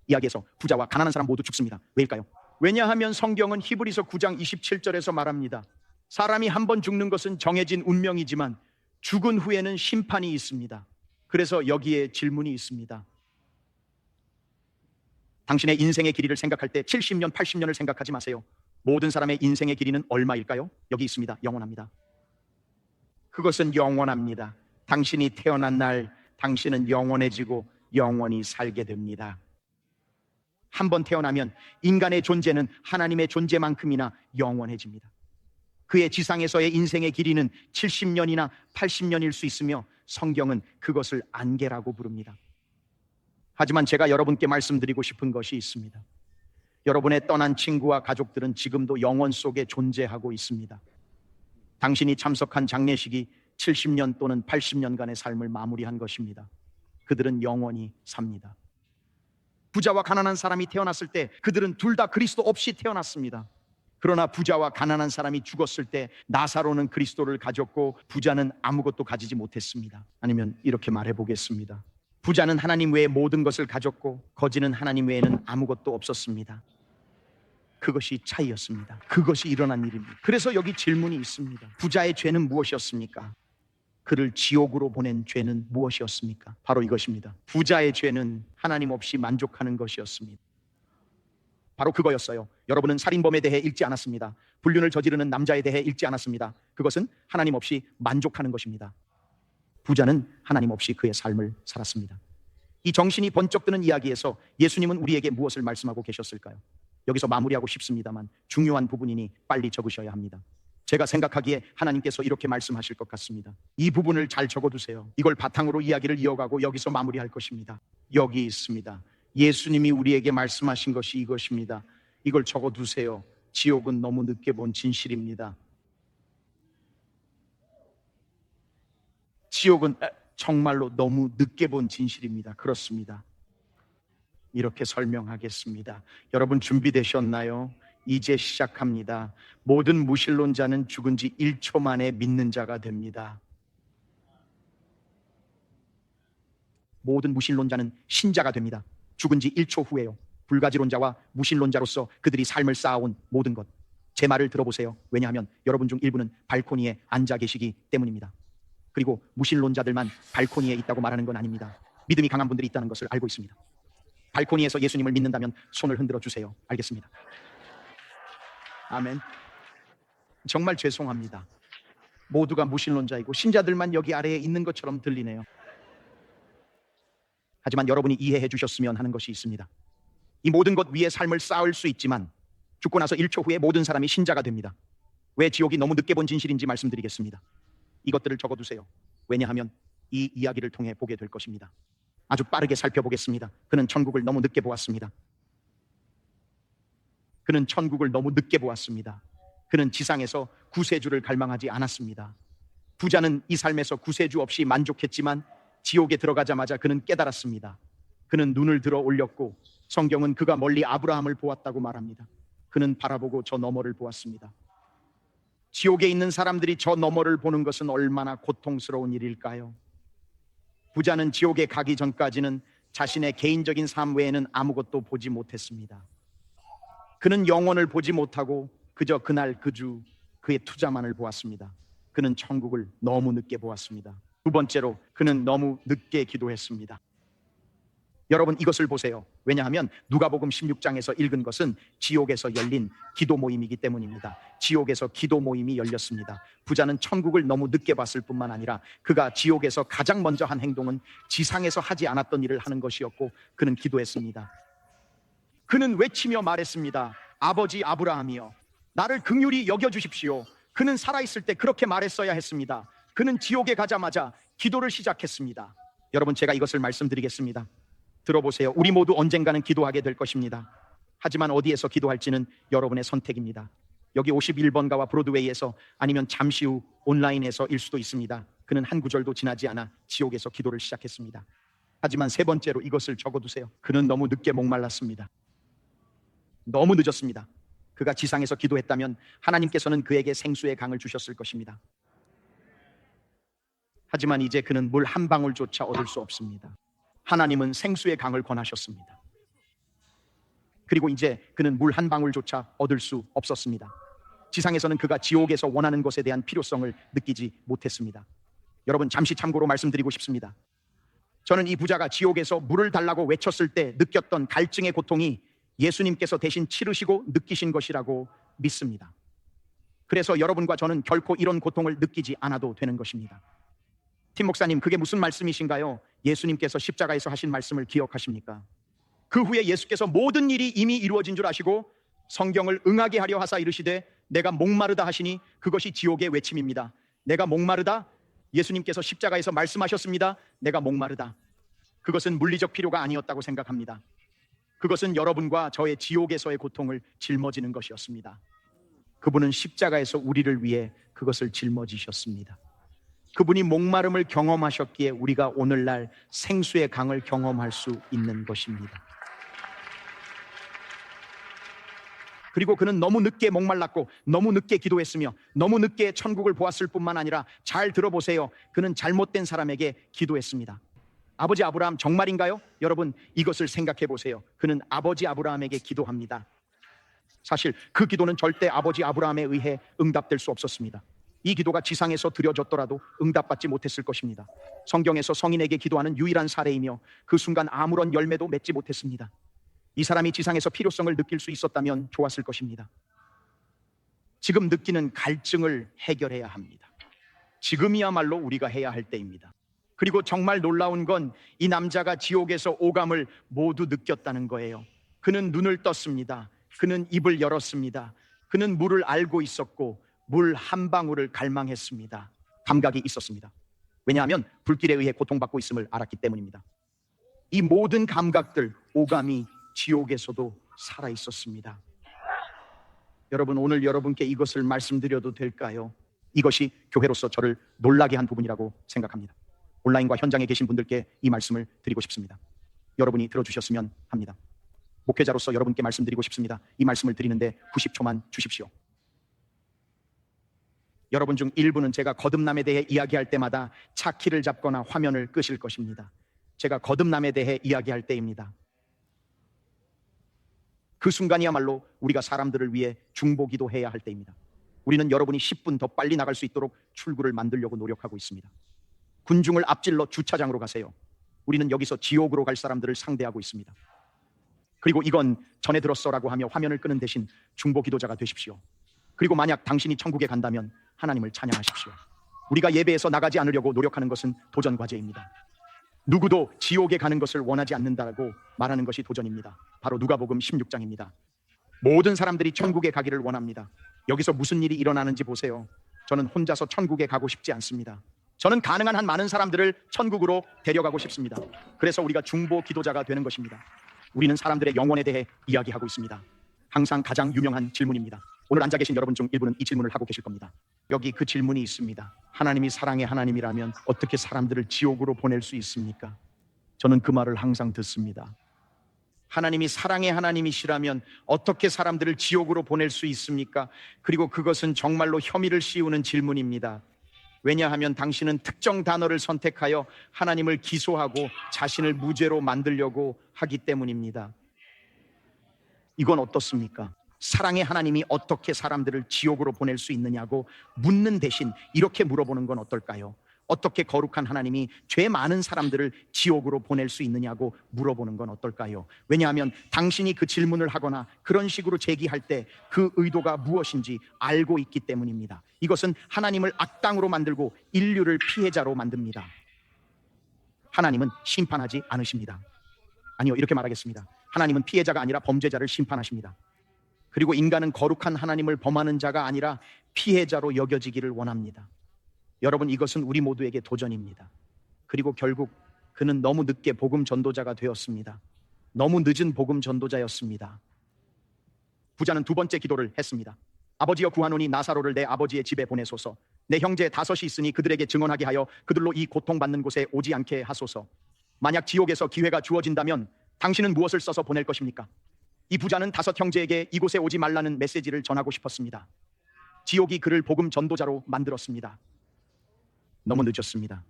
이야기에서 부자와 가난한 사람 모두 죽습니다. 왜일까요? 왜냐하면 성경은 히브리서 9장 27절에서 말합니다. 사람이 한 번 죽는 것은 정해진 운명이지만 죽은 후에는 심판이 있습니다. 그래서 여기에 질문이 있습니다. 당신의 인생의 길이를 생각할 때 70년, 80년을 생각하지 마세요. 모든 사람의 인생의 길이는 얼마일까요? 여기 있습니다. 영원합니다. 그것은 영원합니다. 당신이 태어난 날 당신은 영원해지고 영원히 살게 됩니다. 한 번 태어나면 인간의 존재는 하나님의 존재만큼이나 영원해집니다. 그의 지상에서의 인생의 길이는 70년이나 80년일 수 있으며 성경은 그것을 안개라고 부릅니다. 하지만 제가 여러분께 말씀드리고 싶은 것이 있습니다. 여러분의 떠난 친구와 가족들은 지금도 영원 속에 존재하고 있습니다. 당신이 참석한 장례식이 70년 또는 80년간의 삶을 마무리한 것입니다. 그들은 영원히 삽니다. 부자와 가난한 사람이 태어났을 때 그들은 둘 다 그리스도 없이 태어났습니다. 그러나 부자와 가난한 사람이 죽었을 때 나사로는 그리스도를 가졌고 부자는 아무것도 가지지 못했습니다. 아니면 이렇게 말해 보겠습니다. 부자는 하나님 외에 모든 것을 가졌고 거지는 하나님 외에는 아무것도 없었습니다. 그것이 차이였습니다. 그것이 일어난 일입니다. 그래서 여기 질문이 있습니다. 부자의 죄는 무엇이었습니까? 그를 지옥으로 보낸 죄는 무엇이었습니까? 바로 이것입니다. 부자의 죄는 하나님 없이 만족하는 것이었습니다. 바로 그거였어요. 여러분은 살인범에 대해 읽지 않았습니다. 불륜을 저지르는 남자에 대해 읽지 않았습니다. 그것은 하나님 없이 만족하는 것입니다. 부자는 하나님 없이 그의 삶을 살았습니다. 이 정신이 번쩍 드는 이야기에서 예수님은 우리에게 무엇을 말씀하고 계셨을까요? 여기서 마무리하고 싶습니다만 중요한 부분이니 빨리 적으셔야 합니다. 제가 생각하기에 하나님께서 이렇게 말씀하실 것 같습니다. 이 부분을 잘 적어두세요. 이걸 바탕으로 이야기를 이어가고 여기서 마무리할 것입니다. 여기 있습니다. 예수님이 우리에게 말씀하신 것이 이것입니다. 이걸 적어두세요. 지옥은 너무 늦게 본 진실입니다. 지옥은 정말로 너무 늦게 본 진실입니다. 그렇습니다. 이렇게 설명하겠습니다. 여러분 준비되셨나요? 이제 시작합니다. 모든 무신론자는 죽은 지 1초 만에 믿는 자가 됩니다. 모든 무신론자는 신자가 됩니다. 죽은 지 1초 후에요. 불가지론자와 무신론자로서 그들이 삶을 쌓아온 모든 것. 제 말을 들어보세요. 왜냐하면 여러분 중 일부는 발코니에 앉아 계시기 때문입니다. 그리고 무신론자들만 발코니에 있다고 말하는 건 아닙니다. 믿음이 강한 분들이 있다는 것을 알고 있습니다. 발코니에서 예수님을 믿는다면 손을 흔들어 주세요. 알겠습니다. 아멘. 정말 죄송합니다. 모두가 무신론자이고 신자들만 여기 아래에 있는 것처럼 들리네요. 하지만 여러분이 이해해 주셨으면 하는 것이 있습니다. 이 모든 것 위에 삶을 쌓을 수 있지만 죽고 나서 1초 후에 모든 사람이 신자가 됩니다. 왜 지옥이 너무 늦게 본 진실인지 말씀드리겠습니다. 이것들을 적어두세요. 왜냐하면 이 이야기를 통해 보게 될 것입니다. 아주 빠르게 살펴보겠습니다. 그는 천국을 너무 늦게 보았습니다. 그는 천국을 너무 늦게 보았습니다. 그는 지상에서 구세주를 갈망하지 않았습니다. 부자는 이 삶에서 구세주 없이 만족했지만 지옥에 들어가자마자 그는 깨달았습니다. 그는 눈을 들어 올렸고 성경은 그가 멀리 아브라함을 보았다고 말합니다. 그는 바라보고 저 너머를 보았습니다. 지옥에 있는 사람들이 저 너머를 보는 것은 얼마나 고통스러운 일일까요? 부자는 지옥에 가기 전까지는 자신의 개인적인 삶 외에는 아무것도 보지 못했습니다. 그는 영원을 보지 못하고 그저 그날 그 주 그의 투자만을 보았습니다. 그는 천국을 너무 늦게 보았습니다. 두 번째로 그는 너무 늦게 기도했습니다. 여러분 이것을 보세요. 왜냐하면 누가복음 16장에서 읽은 것은 지옥에서 열린 기도 모임이기 때문입니다. 지옥에서 기도 모임이 열렸습니다. 부자는 천국을 너무 늦게 봤을 뿐만 아니라 그가 지옥에서 가장 먼저 한 행동은 지상에서 하지 않았던 일을 하는 것이었고, 그는 기도했습니다. 그는 외치며 말했습니다. 아버지 아브라함이여, 나를 긍휼히 여겨주십시오. 그는 살아있을 때 그렇게 말했어야 했습니다. 그는 지옥에 가자마자 기도를 시작했습니다. 여러분, 제가 이것을 말씀드리겠습니다. 들어보세요. 우리 모두 언젠가는 기도하게 될 것입니다. 하지만 어디에서 기도할지는 여러분의 선택입니다. 여기 51번가와 브로드웨이에서, 아니면 잠시 후 온라인에서일 수도 있습니다. 그는 한 구절도 지나지 않아 지옥에서 기도를 시작했습니다. 하지만 세 번째로 이것을 적어두세요. 그는 너무 늦게 목말랐습니다. 너무 늦었습니다. 그가 지상에서 기도했다면 하나님께서는 그에게 생수의 강을 주셨을 것입니다. 하지만 이제 그는 물 한 방울조차 얻을 수 없습니다. 하나님은 생수의 강을 권하셨습니다. 그리고 이제 그는 물 한 방울조차 얻을 수 없었습니다. 지상에서는 그가 지옥에서 원하는 것에 대한 필요성을 느끼지 못했습니다. 여러분, 잠시 참고로 말씀드리고 싶습니다. 저는 이 부자가 지옥에서 물을 달라고 외쳤을 때 느꼈던 갈증의 고통이 예수님께서 대신 치르시고 느끼신 것이라고 믿습니다. 그래서 여러분과 저는 결코 이런 고통을 느끼지 않아도 되는 것입니다. 팀 목사님, 그게 무슨 말씀이신가요? 예수님께서 십자가에서 하신 말씀을 기억하십니까? 그 후에 예수께서 모든 일이 이미 이루어진 줄 아시고 성경을 응하게 하려 하사 이르시되 내가 목마르다 하시니, 그것이 지옥의 외침입니다. 내가 목마르다. 예수님께서 십자가에서 말씀하셨습니다. 내가 목마르다. 그것은 물리적 필요가 아니었다고 생각합니다. 그것은 여러분과 저의 지옥에서의 고통을 짊어지는 것이었습니다. 그분은 십자가에서 우리를 위해 그것을 짊어지셨습니다. 그분이 목마름을 경험하셨기에 우리가 오늘날 생수의 강을 경험할 수 있는 것입니다. 그리고 그는 너무 늦게 목말랐고 너무 늦게 기도했으며 너무 늦게 천국을 보았을 뿐만 아니라, 잘 들어보세요, 그는 잘못된 사람에게 기도했습니다. 아버지 아브라함 정말인가요? 여러분, 이것을 생각해 보세요. 그는 아버지 아브라함에게 기도합니다. 사실 그 기도는 절대 아버지 아브라함에 의해 응답될 수 없었습니다. 이 기도가 지상에서 드려졌더라도 응답받지 못했을 것입니다. 성경에서 성인에게 기도하는 유일한 사례이며 그 순간 아무런 열매도 맺지 못했습니다. 이 사람이 지상에서 필요성을 느낄 수 있었다면 좋았을 것입니다. 지금 느끼는 갈증을 해결해야 합니다. 지금이야말로 우리가 해야 할 때입니다. 그리고 정말 놀라운 건 이 남자가 지옥에서 오감을 모두 느꼈다는 거예요. 그는 눈을 떴습니다. 그는 입을 열었습니다. 그는 물을 알고 있었고 물 한 방울을 갈망했습니다. 감각이 있었습니다. 왜냐하면 불길에 의해 고통받고 있음을 알았기 때문입니다. 이 모든 감각들, 오감이 지옥에서도 살아 있었습니다. 여러분, 오늘 여러분께 이것을 말씀드려도 될까요? 이것이 교회로서 저를 놀라게 한 부분이라고 생각합니다. 온라인과 현장에 계신 분들께 이 말씀을 드리고 싶습니다. 여러분이 들어주셨으면 합니다. 목회자로서 여러분께 말씀드리고 싶습니다. 이 말씀을 드리는데 90초만 주십시오. 여러분 중 일부는 제가 거듭남에 대해 이야기할 때마다 차키를 잡거나 화면을 끄실 것입니다. 제가 거듭남에 대해 이야기할 때입니다. 그 순간이야말로 우리가 사람들을 위해 중보기도 해야 할 때입니다. 우리는 여러분이 10분 더 빨리 나갈 수 있도록 출구를 만들려고 노력하고 있습니다. 군중을 앞질러 주차장으로 가세요. 우리는 여기서 지옥으로 갈 사람들을 상대하고 있습니다. 그리고 이건 전에 들었어라고 하며 화면을 끄는 대신 중보기도자가 되십시오. 그리고 만약 당신이 천국에 간다면 하나님을 찬양하십시오. 우리가 예배에서 나가지 않으려고 노력하는 것은 도전 과제입니다. 누구도 지옥에 가는 것을 원하지 않는다고 말하는 것이 도전입니다. 바로 누가복음 16장입니다. 모든 사람들이 천국에 가기를 원합니다. 여기서 무슨 일이 일어나는지 보세요. 저는 혼자서 천국에 가고 싶지 않습니다. 저는 가능한 한 많은 사람들을 천국으로 데려가고 싶습니다. 그래서 우리가 중보 기도자가 되는 것입니다. 우리는 사람들의 영혼에 대해 이야기하고 있습니다. 항상 가장 유명한 질문입니다. 오늘 앉아 계신 여러분 중 일부는 이 질문을 하고 계실 겁니다. 여기 그 질문이 있습니다. 하나님이 사랑의 하나님이라면 어떻게 사람들을 지옥으로 보낼 수 있습니까? 저는 그 말을 항상 듣습니다. 하나님이 사랑의 하나님이시라면 어떻게 사람들을 지옥으로 보낼 수 있습니까? 그리고 그것은 정말로 혐의를 씌우는 질문입니다. 왜냐하면 당신은 특정 단어를 선택하여 하나님을 기소하고 자신을 무죄로 만들려고 하기 때문입니다. 이건 어떻습니까? 사랑의 하나님이 어떻게 사람들을 지옥으로 보낼 수 있느냐고 묻는 대신 이렇게 물어보는 건 어떨까요? 어떻게 거룩한 하나님이 죄 많은 사람들을 지옥으로 보낼 수 있느냐고 물어보는 건 어떨까요? 왜냐하면 당신이 그 질문을 하거나 그런 식으로 제기할 때 그 의도가 무엇인지 알고 있기 때문입니다. 이것은 하나님을 악당으로 만들고 인류를 피해자로 만듭니다. 하나님은 심판하지 않으십니다. 아니요, 이렇게 말하겠습니다. 하나님은 피해자가 아니라 범죄자를 심판하십니다. 그리고 인간은 거룩한 하나님을 범하는 자가 아니라 피해자로 여겨지기를 원합니다. 여러분, 이것은 우리 모두에게 도전입니다. 그리고 결국 그는 너무 늦게 복음 전도자가 되었습니다. 너무 늦은 복음 전도자였습니다. 부자는 두 번째 기도를 했습니다. 아버지여, 구하노니 나사로를 내 아버지의 집에 보내소서. 내 형제 5이 있으니 그들에게 증언하게 하여 그들로 이 고통받는 곳에 오지 않게 하소서. 만약 지옥에서 기회가 주어진다면 당신은 무엇을 써서 보낼 것입니까? 이 부자는 5 형제에게 이곳에 오지 말라는 메시지를 전하고 싶었습니다. 지옥이 그를 복음 전도자로 만들었습니다. 너무 늦었습니다.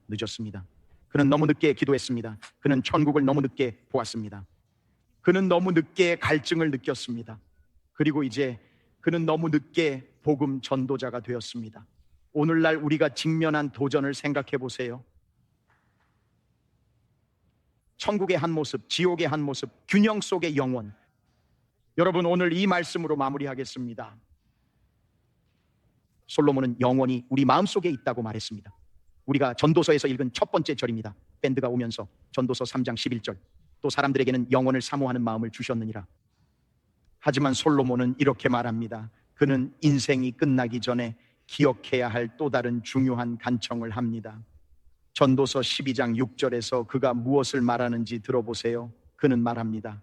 그는 너무 늦게 기도했습니다. 그는 천국을 너무 늦게 보았습니다. 그는 너무 늦게 갈증을 느꼈습니다. 그리고 이제 그는 너무 늦게 복음 전도자가 되었습니다. 오늘날 우리가 직면한 도전을 생각해 보세요. 천국의 한 모습, 지옥의 한 모습, 균형 속의 영혼. 여러분, 오늘 이 말씀으로 마무리하겠습니다. 솔로몬은 영혼이 우리 마음속에 있다고 말했습니다. 우리가 전도서에서 읽은 첫 번째 절입니다. 밴드가 오면서 전도서 3장 11절. 또 사람들에게는 영혼을 사모하는 마음을 주셨느니라. 하지만 솔로몬은 이렇게 말합니다. 그는 인생이 끝나기 전에 기억해야 할 또 다른 중요한 간청을 합니다. 전도서 12장 6절에서 그가 무엇을 말하는지 들어보세요. 그는 말합니다.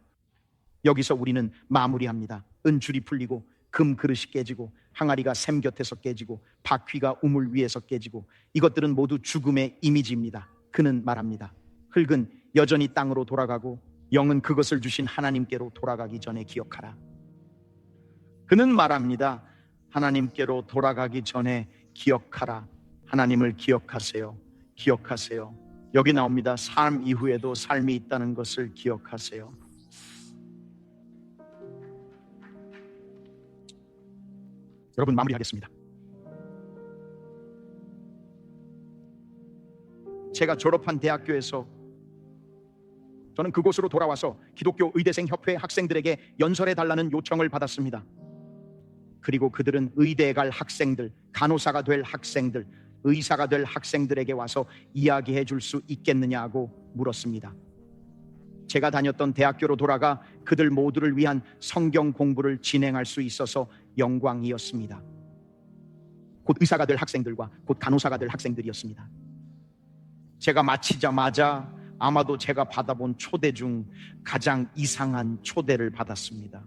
여기서 우리는 마무리합니다. 은줄이 풀리고 금 그릇이 깨지고 항아리가 샘 곁에서 깨지고 바퀴가 우물 위에서 깨지고 이것들은 모두 죽음의 이미지입니다. 그는 말합니다. 흙은 여전히 땅으로 돌아가고 영은 그것을 주신 하나님께로 돌아가기 전에 기억하라. 그는 말합니다. 하나님께로 돌아가기 전에 기억하라. 하나님을 기억하세요. 기억하세요. 여기 나옵니다. 삶 이후에도 삶이 있다는 것을 기억하세요. 여러분, 마무리하겠습니다. 제가 졸업한 대학교에서 저는 그곳으로 돌아와서 기독교 의대생 협회 학생들에게 연설해 달라는 요청을 받았습니다. 그리고 그들은 의대에 갈 학생들, 간호사가 될 학생들, 의사가 될 학생들에게 와서 이야기해 줄 수 있겠느냐고 물었습니다. 제가 다녔던 대학교로 돌아가 그들 모두를 위한 성경 공부를 진행할 수 있어서 영광이었습니다. 곧 의사가 될 학생들과 곧 간호사가 될 학생들이었습니다. 제가 마치자마자 아마도 제가 받아본 초대 중 가장 이상한 초대를 받았습니다.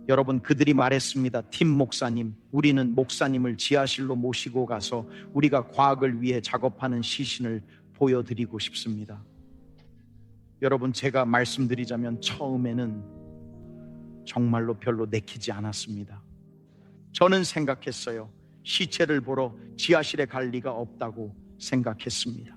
여러분, 그들이 말했습니다. 팀 목사님, 우리는 목사님을 지하실로 모시고 가서 우리가 과학을 위해 작업하는 시신을 보여드리고 싶습니다. 여러분, 제가 말씀드리자면 처음에는 정말로 별로 내키지 않았습니다. 저는 생각했어요. 시체를 보러 지하실에 갈 리가 없다고 생각했습니다.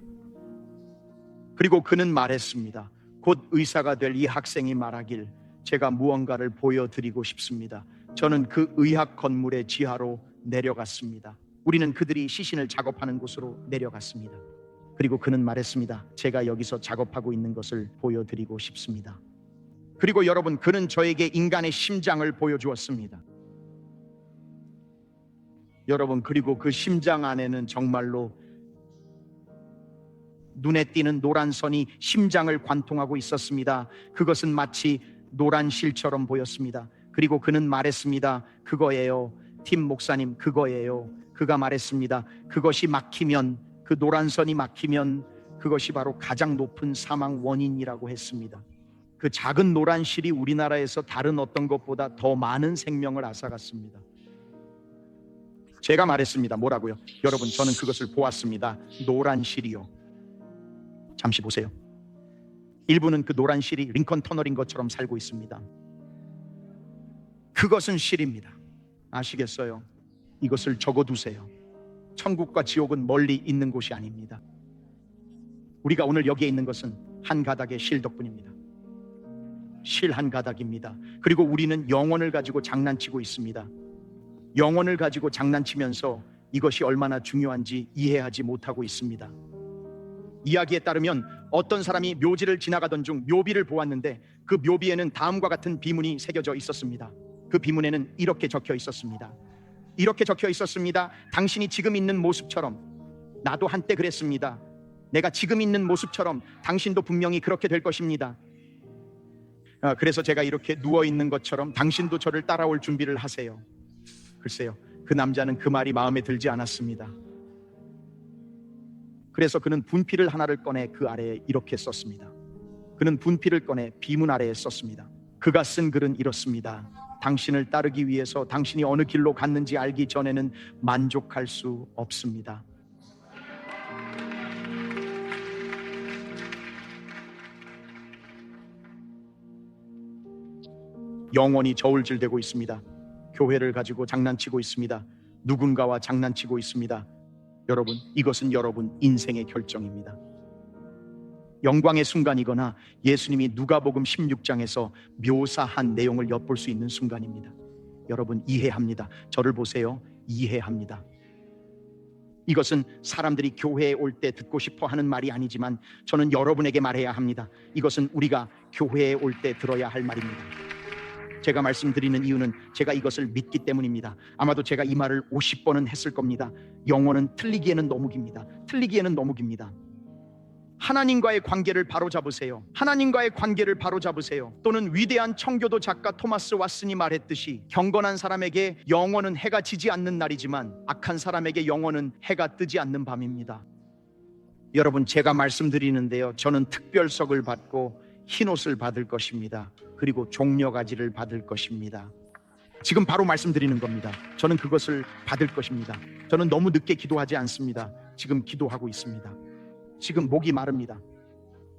그리고 그는 말했습니다. 곧 의사가 될 이 학생이 말하길 제가 무언가를 보여드리고 싶습니다. 저는 그 의학 건물의 지하로 내려갔습니다. 우리는 그들이 시신을 작업하는 곳으로 내려갔습니다. 그리고 그는 말했습니다. 제가 여기서 작업하고 있는 것을 보여드리고 싶습니다. 그리고 여러분, 그는 저에게 인간의 심장을 보여주었습니다. 여러분, 그리고 그 심장 안에는 정말로 눈에 띄는 노란 선이 심장을 관통하고 있었습니다. 그것은 마치 노란 실처럼 보였습니다. 그리고 그는 말했습니다. 그거예요. 팀 목사님, 그거예요. 그가 말했습니다. 그것이 막히면, 그 노란 선이 막히면 그것이 바로 가장 높은 사망 원인이라고 했습니다. 그 작은 노란 실이 우리나라에서 다른 어떤 것보다 더 많은 생명을 앗아갔습니다. 제가 말했습니다. 뭐라고요? 여러분, 저는 그것을 보았습니다. 노란 실이요. 잠시 보세요. 일부는 그 노란 실이 링컨 터널인 것처럼 살고 있습니다. 그것은 실입니다. 아시겠어요? 이것을 적어두세요. 천국과 지옥은 멀리 있는 곳이 아닙니다. 우리가 오늘 여기에 있는 것은 한 가닥의 실 덕분입니다. 실 한 가닥입니다. 그리고 우리는 영혼을 가지고 장난치고 있습니다. 영혼을 가지고 장난치면서 이것이 얼마나 중요한지 이해하지 못하고 있습니다. 이야기에 따르면 어떤 사람이 묘지를 지나가던 중 묘비를 보았는데 그 묘비에는 다음과 같은 비문이 새겨져 있었습니다. 그 비문에는 이렇게 적혀 있었습니다. 이렇게 적혀 있었습니다. 당신이 지금 있는 모습처럼 나도 한때 그랬습니다. 내가 지금 있는 모습처럼 당신도 분명히 그렇게 될 것입니다. 그래서 제가 이렇게 누워있는 것처럼 당신도 저를 따라올 준비를 하세요. 글쎄요, 그 남자는 그 말이 마음에 들지 않았습니다. 그래서 그는 분필을 하나를 꺼내 그 아래에 이렇게 썼습니다. 그는 분필을 꺼내 비문 아래에 썼습니다. 그가 쓴 글은 이렇습니다. 당신을 따르기 위해서 당신이 어느 길로 갔는지 알기 전에는 만족할 수 없습니다. 영원히 저울질되고 있습니다. 교회를 가지고 장난치고 있습니다. 누군가와 장난치고 있습니다. 여러분, 이것은 여러분 인생의 결정입니다. 영광의 순간이거나 예수님이 누가복음 16장에서 묘사한 내용을 엿볼 수 있는 순간입니다. 여러분 이해합니다. 저를 보세요. 이해합니다. 이것은 사람들이 교회에 올 때 듣고 싶어 하는 말이 아니지만 저는 여러분에게 말해야 합니다. 이것은 우리가 교회에 올 때 들어야 할 말입니다. 제가 말씀드리는 이유는 제가 이것을 믿기 때문입니다. 아마도 제가 이 말을 50번은 했을 겁니다. 영혼은 틀리기에는 너무 깁니다. 틀리기에는 너무 깁니다. 하나님과의 관계를 바로잡으세요. 하나님과의 관계를 바로잡으세요. 또는 위대한 청교도 작가 토마스 왓슨이 말했듯이 경건한 사람에게 영혼은 해가 지지 않는 날이지만 악한 사람에게 영혼은 해가 뜨지 않는 밤입니다. 여러분, 제가 말씀드리는데요, 저는 특별석을 받고 흰옷을 받을 것입니다. 그리고 종려가지를 받을 것입니다. 지금 바로 말씀드리는 겁니다. 저는 그것을 받을 것입니다. 저는 너무 늦게 기도하지 않습니다. 지금 기도하고 있습니다. 지금 목이 마릅니다.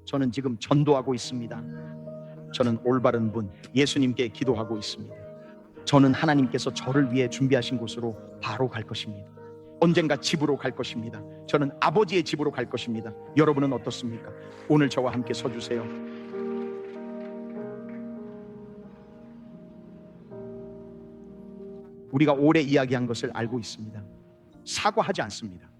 저는 지금 전도하고 있습니다. 저는 올바른 분 예수님께 기도하고 있습니다. 저는 하나님께서 저를 위해 준비하신 곳으로 바로 갈 것입니다. 언젠가 집으로 갈 것입니다. 저는 아버지의 집으로 갈 것입니다. 여러분은 어떻습니까? 오늘 저와 함께 서주세요. 우리가 오래 이야기한 것을 알고 있습니다. 사과하지 않습니다.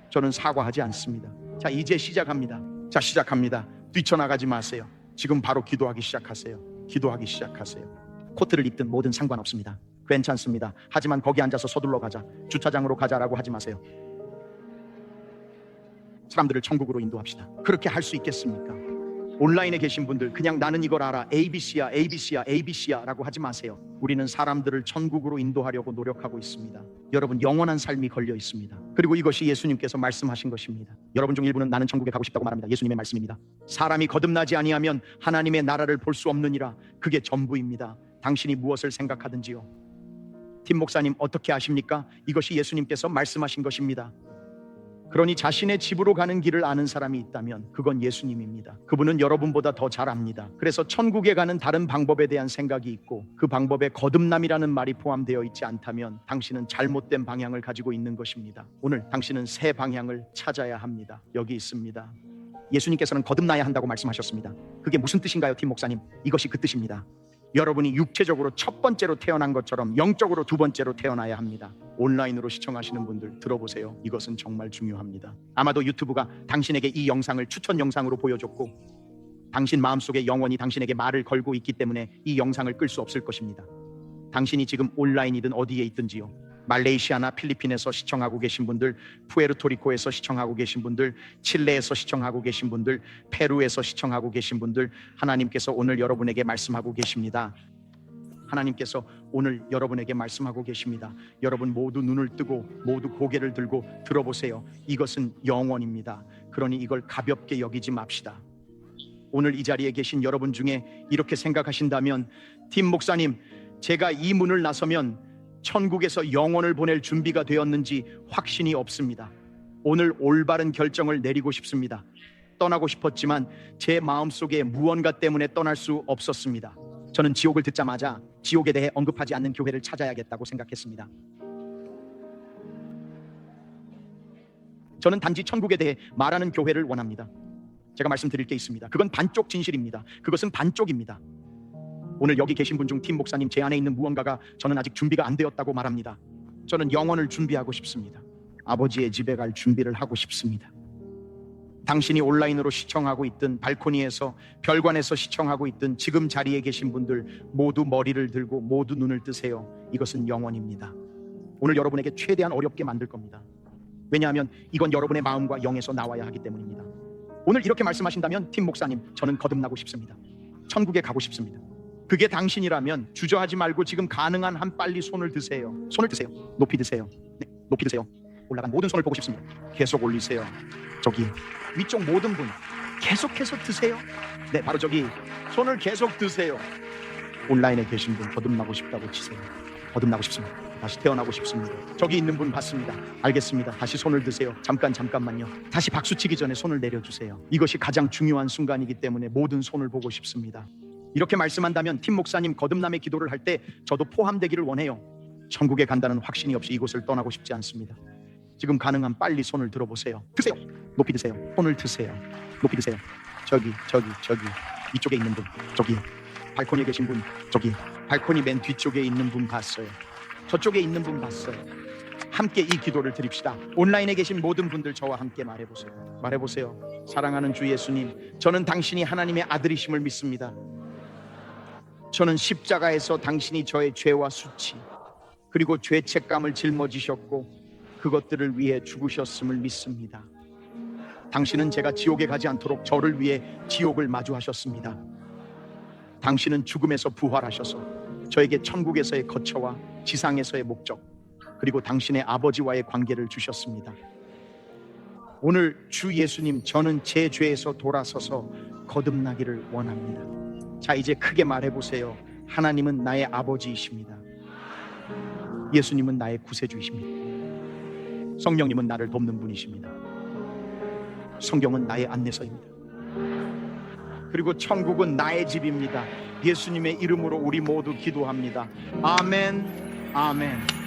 저는 사과하지 않습니다. 자, 이제 시작합니다. 자, 시작합니다. 뛰쳐나가지 마세요. 지금 바로 기도하기 시작하세요. 기도하기 시작하세요. 코트를 입든 뭐든 상관없습니다. 괜찮습니다. 하지만 거기 앉아서 서둘러 가자, 주차장으로 가자라고 하지 마세요. 사람들을 천국으로 인도합시다. 그렇게 할 수 있겠습니까? 온라인에 계신 분들, 그냥 나는 이걸 알아, ABC야 ABC야 ABC야 라고 하지 마세요. 우리는 사람들을 천국으로 인도하려고 노력하고 있습니다. 여러분, 영원한 삶이 걸려 있습니다. 그리고 이것이 예수님께서 말씀하신 것입니다. 여러분 중 일부는 나는 천국에 가고 싶다고 말합니다. 예수님의 말씀입니다. 사람이 거듭나지 아니하면 하나님의 나라를 볼 수 없느니라. 그게 전부입니다. 당신이 무엇을 생각하든지요. 팀 목사님, 어떻게 아십니까? 이것이 예수님께서 말씀하신 것입니다. 그러니 자신의 집으로 가는 길을 아는 사람이 있다면 그건 예수님입니다. 그분은 여러분보다 더 잘 압니다. 그래서 천국에 가는 다른 방법에 대한 생각이 있고 그 방법에 거듭남이라는 말이 포함되어 있지 않다면 당신은 잘못된 방향을 가지고 있는 것입니다. 오늘 당신은 새 방향을 찾아야 합니다. 여기 있습니다. 예수님께서는 거듭나야 한다고 말씀하셨습니다. 그게 무슨 뜻인가요, 팀 목사님? 이것이 그 뜻입니다. 여러분이 육체적으로 첫 번째로 태어난 것처럼 영적으로 두 번째로 태어나야 합니다. 온라인으로 시청하시는 분들 들어보세요. 이것은 정말 중요합니다. 아마도 유튜브가 당신에게 이 영상을 추천 영상으로 보여줬고 당신 마음속에 영원히 당신에게 말을 걸고 있기 때문에 이 영상을 끌 수 없을 것입니다. 당신이 지금 온라인이든 어디에 있든지요, 말레이시아나 필리핀에서 시청하고 계신 분들, 푸에르토리코에서 시청하고 계신 분들, 칠레에서 시청하고 계신 분들, 페루에서 시청하고 계신 분들, 하나님께서 오늘 여러분에게 말씀하고 계십니다. 하나님께서 오늘 여러분에게 말씀하고 계십니다. 여러분 모두 눈을 뜨고 모두 고개를 들고 들어보세요. 이것은 영원입니다. 그러니 이걸 가볍게 여기지 맙시다. 오늘 이 자리에 계신 여러분 중에 이렇게 생각하신다면, 팀 목사님, 제가 이 문을 나서면 천국에서 영혼을 보낼 준비가 되었는지 확신이 없습니다. 오늘 올바른 결정을 내리고 싶습니다. 떠나고 싶었지만 제 마음속에 무언가 때문에 떠날 수 없었습니다. 저는 지옥을 듣자마자 지옥에 대해 언급하지 않는 교회를 찾아야겠다고 생각했습니다. 저는 단지 천국에 대해 말하는 교회를 원합니다. 제가 말씀드릴 게 있습니다. 그건 반쪽 진실입니다. 그것은 반쪽입니다. 오늘 여기 계신 분 중 팀 목사님, 제 안에 있는 무언가가 저는 아직 준비가 안 되었다고 말합니다. 저는 영혼을 준비하고 싶습니다. 아버지의 집에 갈 준비를 하고 싶습니다. 당신이 온라인으로 시청하고 있든 발코니에서 별관에서 시청하고 있든 지금 자리에 계신 분들 모두 머리를 들고 모두 눈을 뜨세요. 이것은 영원입니다. 오늘 여러분에게 최대한 어렵게 만들 겁니다. 왜냐하면 이건 여러분의 마음과 영에서 나와야 하기 때문입니다. 오늘 이렇게 말씀하신다면 팀 목사님, 저는 거듭나고 싶습니다. 천국에 가고 싶습니다. 그게 당신이라면 주저하지 말고 지금 가능한 한 빨리 손을 드세요. 손을 드세요. 높이 드세요. 네, 높이 드세요. 올라간 모든 손을 보고 싶습니다. 계속 올리세요. 저기 위쪽 모든 분 계속해서 드세요. 네, 바로 저기 손을 계속 드세요. 온라인에 계신 분 거듭나고 싶다고 치세요. 거듭나고 싶습니다. 다시 태어나고 싶습니다. 저기 있는 분 봤습니다. 알겠습니다. 다시 손을 드세요. 잠깐만요. 다시 박수 치기 전에 손을 내려주세요. 이것이 가장 중요한 순간이기 때문에 모든 손을 보고 싶습니다. 이렇게 말씀한다면 팀 목사님 거듭남의 기도를 할 때 저도 포함되기를 원해요. 천국에 간다는 확신이 없이 이곳을 떠나고 싶지 않습니다. 지금 가능한 빨리 손을 들어보세요. 드세요. 높이 드세요. 손을 드세요. 높이 드세요. 저기 이쪽에 있는 분, 저기 발코니에 계신 분, 저기 발코니 맨 뒤쪽에 있는 분 봤어요. 저쪽에 있는 분 봤어요. 함께 이 기도를 드립시다. 온라인에 계신 모든 분들 저와 함께 말해보세요. 사랑하는 주 예수님, 저는 당신이 하나님의 아들이심을 믿습니다. 저는 십자가에서 당신이 저의 죄와 수치 그리고 죄책감을 짊어지셨고 그것들을 위해 죽으셨음을 믿습니다. 당신은 제가 지옥에 가지 않도록 저를 위해 지옥을 마주하셨습니다. 당신은 죽음에서 부활하셔서 저에게 천국에서의 거처와 지상에서의 목적 그리고 당신의 아버지와의 관계를 주셨습니다. 오늘 주 예수님, 저는 제 죄에서 돌아서서 거듭나기를 원합니다. 자, 이제 크게 말해보세요. 하나님은 나의 아버지이십니다. 예수님은 나의 구세주이십니다. 성령님은 나를 돕는 분이십니다. 성경은 나의 안내서입니다. 그리고 천국은 나의 집입니다. 예수님의 이름으로 우리 모두 기도합니다. 아멘, 아멘.